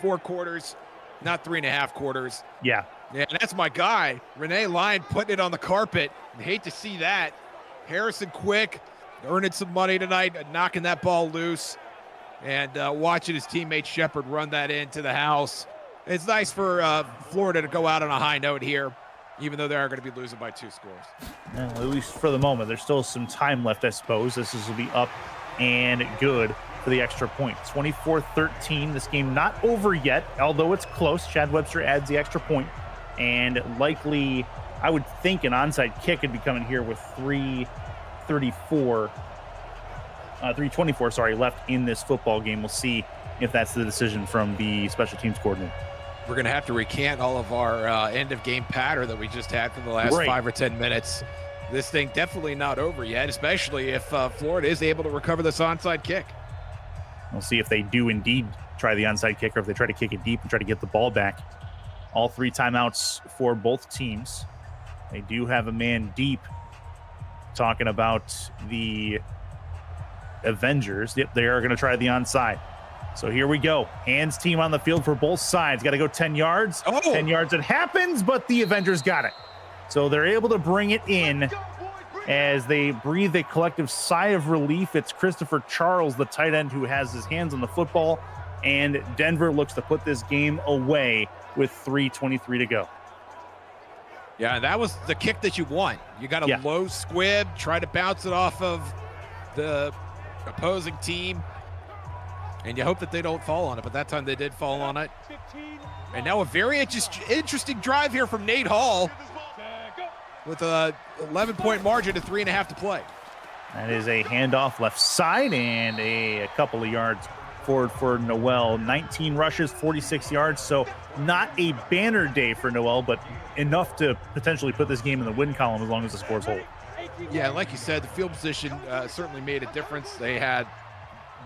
4 quarters, not 3.5 quarters. Yeah. Yeah, and that's my guy, Renee Lyon, putting it on the carpet. I hate to see that. Harrison Quick earning some money tonight, knocking that ball loose, and watching his teammate Shepard run that into the house. It's nice for Florida to go out on a high note here, even though they are going to be losing by 2 scores. Well, at least for the moment. There's still some time left, I suppose. This will be up and good for the extra point. 24-13. This game not over yet, although it's close. Chad Webster adds the extra point, and likely, I would think an onside kick would be coming here with 3:34 3:24, sorry, left in this football game. We'll see if that's the decision from the special teams coordinator. We're going to have to recant all of our end of game patter that we just had for the last Right. 5 or 10 minutes. This thing definitely not over yet, especially if Florida is able to recover this onside kick. We'll see if they do indeed try the onside kick or if they try to kick it deep and try to get the ball back. All 3 timeouts for both teams. They do have a man deep. Talking about the Avengers. Yep, they are going to try the onside. So here we go. Hands team on the field for both sides. Got to go 10 yards. Oh. 10 yards, it happens, but the Avengers got it. So they're able to bring it in as they breathe a collective sigh of relief. It's Christopher Charles, the tight end, who has his hands on the football. And Denver looks to put this game away with 3:23 to go. Yeah, that was the kick that you want. You got a low squib, try to bounce it off of the opposing team, and you hope that they don't fall on it, but that time they did fall on it. And now a very interesting drive here from Nate Hall with a 11-point margin to 3.5 to play. That is a handoff left side and a couple of yards forward for Noel. 19 rushes, 46 yards, so not a banner day for Noel, but enough to potentially put this game in the win column as long as the scores hold. Yeah, like you said, the field position certainly made a difference. They had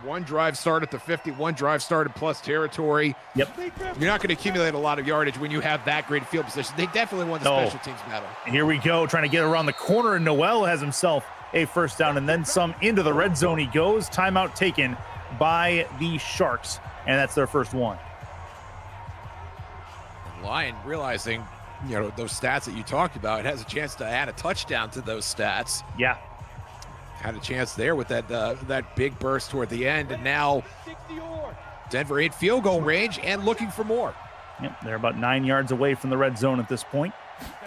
one drive start at the 50, one drive started plus territory. Yep. You're not going to accumulate a lot of yardage when you have that great field position. They definitely won the special teams battle. And here we go, trying to get around the corner, and Noel has himself a first down and then some. Into the red zone he goes. Timeout taken by the Sharks, and that's their first one. Lion realizing, those stats that you talked about, it has a chance to add a touchdown to those stats. Yeah. Had a chance there with that big burst toward the end, and now Denver in field goal range and looking for more. Yep, they're about 9 yards away from the red zone at this point.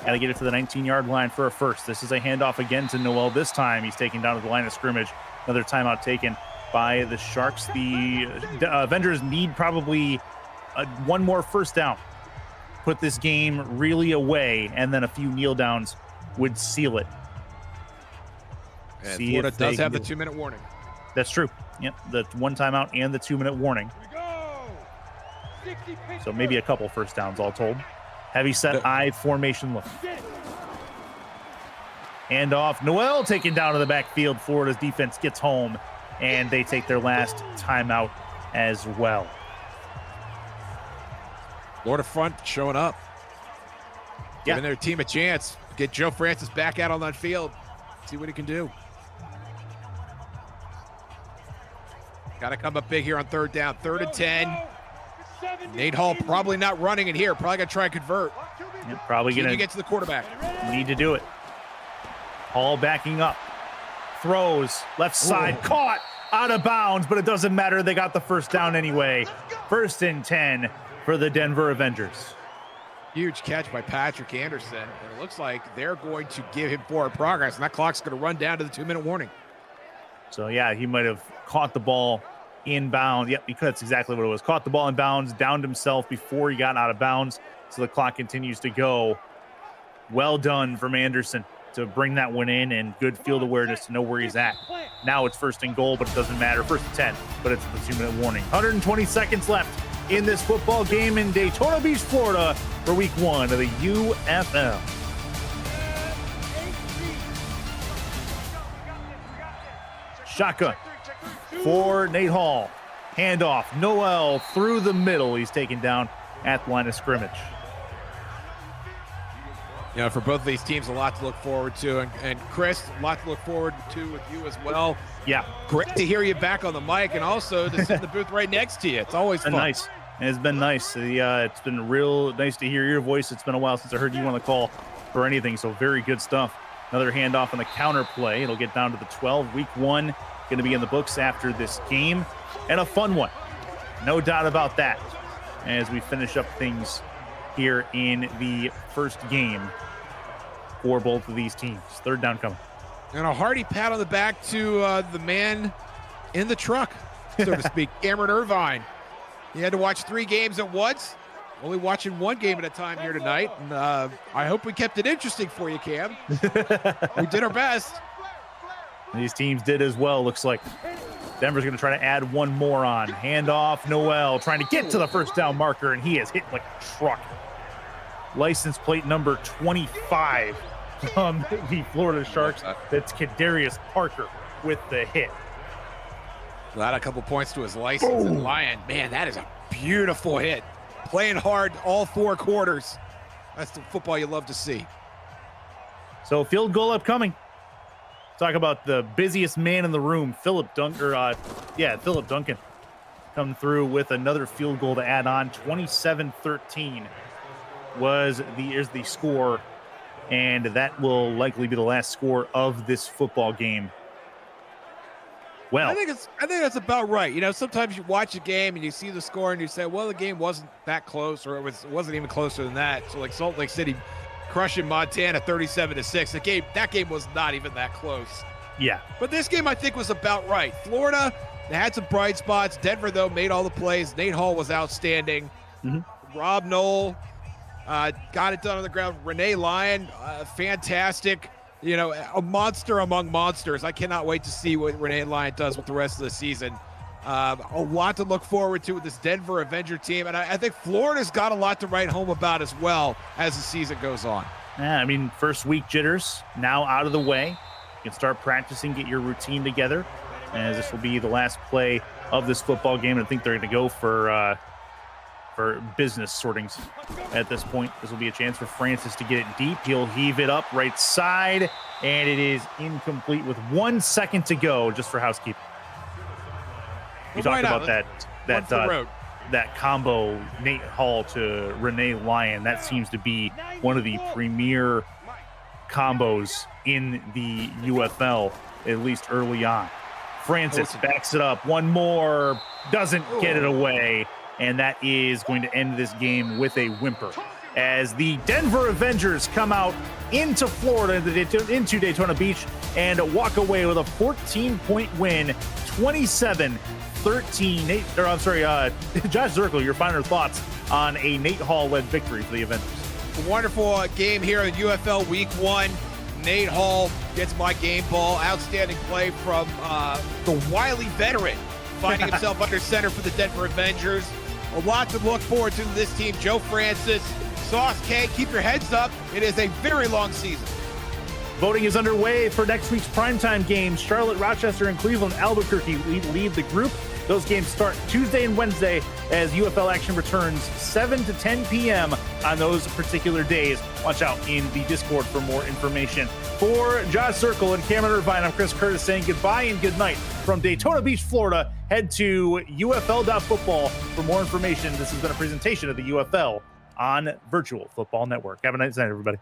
Got to get it to the 19-yard line for a first. This is a handoff again to Noel. This time he's taken down to the line of scrimmage. Another timeout taken by the Sharks. The Avengers need probably one more first down. Put this game really away, and then a few kneel downs would seal it. And Florida does have the 2-minute warning. That's true. Yep, the 1 timeout and the 2-minute warning. So maybe a couple first downs all told. Heavy set I formation look. Hand off. Noel taken down to the backfield. Florida's defense gets home, and they take their last timeout as well. Florida front showing up. Giving their team a chance. Get Joe Francis back out on that field. See what he can do. Got to come up big here on 3rd down. 3rd and 10. Nate Hall probably not running in here. Probably going to try and convert. Yep, probably going to get to the quarterback. Need to do it. Hall backing up. Throws. Left side. Caught. Out of bounds, but it doesn't matter. They got the first down anyway. 1st and 10 for the Denver Avengers. Huge catch by Patrick Anderson. And it looks like they're going to give him forward progress, and that clock's going to run down to the 2-minute warning. So, yeah, he might have caught the ball in bounds. Yep, because that's exactly what it was. Caught the ball in bounds, downed himself before he got out of bounds. So the clock continues to go. Well done from Anderson to bring that one in, and good field awareness to know where he's at. Now it's 1st and goal, but it doesn't matter. 1st and 10, but it's the 2-minute warning. 120 seconds left in this football game in Daytona Beach, Florida for week 1 of the UFL. Shotgun for Nate Hall. Handoff. Noel through the middle. He's taken down at the line of scrimmage. For both of these teams, a lot to look forward to. And Chris, a lot to look forward to with you as well. Yeah. Great to hear you back on the mic, and also to sit in the booth right next to you. It's always fun. Nice. It's been nice. It's been real nice to hear your voice. It's been a while since I heard you on the call for anything, so very good stuff. Another handoff on the counter play. It'll get down to the 12. Week 1 going to be in the books after this game, and a fun one. No doubt about that as we finish up things here in the first game for both of these teams. 3rd down coming. And a hearty pat on the back to the man in the truck, so to speak, Cameron Irvine. He had to watch 3 games at once, only watching 1 game at a time here tonight. And I hope we kept it interesting for you, Cam. We did our best. These teams did as well, looks like. Denver's going to try to add one more on. Handoff, Noel trying to get to the first down marker, and he is hit like a truck. License plate number 25 from the Florida Sharks. That's Kadarius Parker with the hit. Well, add a couple points to his license. And Lyon, man, that is a beautiful hit. Playing hard all 4 quarters. That's the football you love to see. So field goal upcoming. Talk about the busiest man in the room, Philip Duncan come through with another field goal to add on. 27-13 is the score, and that will likely be the last score of this football game. Well, I think that's about right. You know, sometimes you watch a game and you see the score and you say, well, the game wasn't that close, or it wasn't even closer than that. So like Salt Lake City crushing Montana 37-6. That game was not even that close. Yeah. But this game I think was about right. Florida, they had some bright spots. Denver, though, made all the plays. Nate Hall was outstanding. Rob Knoll got it done on the ground. Renee Lyon, fantastic. You know, a monster among monsters. I cannot wait to see what Renee Lyon does with the rest of the season. A lot to look forward to with this Denver Avenger team. And I think Florida's got a lot to write home about as well as the season goes on. Yeah, I mean, first week jitters now out of the way. You can start practicing, get your routine together, as this will be the last play of this football game. I think they're going to go for business sortings at this point. This will be a chance for Francis to get it deep. He'll heave it up right side, and it is incomplete with 1 second to go, just for housekeeping. You talked about that combo, Nate Hall to Renee Lyon. That seems to be one of the premier combos in the UFL, at least early on. Francis backs it up. One more, doesn't get it away, and that is going to end this game with a whimper as the Denver Avengers come out into Florida, into Daytona Beach, and walk away with a 14-point win, 27-13. Josh Zirkle, your final thoughts on a Nate Hall-led victory for the Avengers. A wonderful game here in UFL Week 1. Nate Hall gets my game ball. Outstanding play from the wily veteran, finding himself under center for the Denver Avengers. A lot to look forward to this team. Joe Francis, Sauce K, keep your heads up. It is a very long season. Voting is underway for next week's primetime games. Charlotte, Rochester, and Cleveland, Albuquerque lead the group. Those games start Tuesday and Wednesday as UFL action returns 7 to 10 p.m. on those particular days. Watch out in the Discord for more information. For Josh Zirkle and Cameron Irvine, I'm Chris Curtis saying goodbye and good night from Daytona Beach, Florida. Head to UFL.football for more information. This has been a presentation of the UFL on Virtual Football Network. Have a nice night, everybody.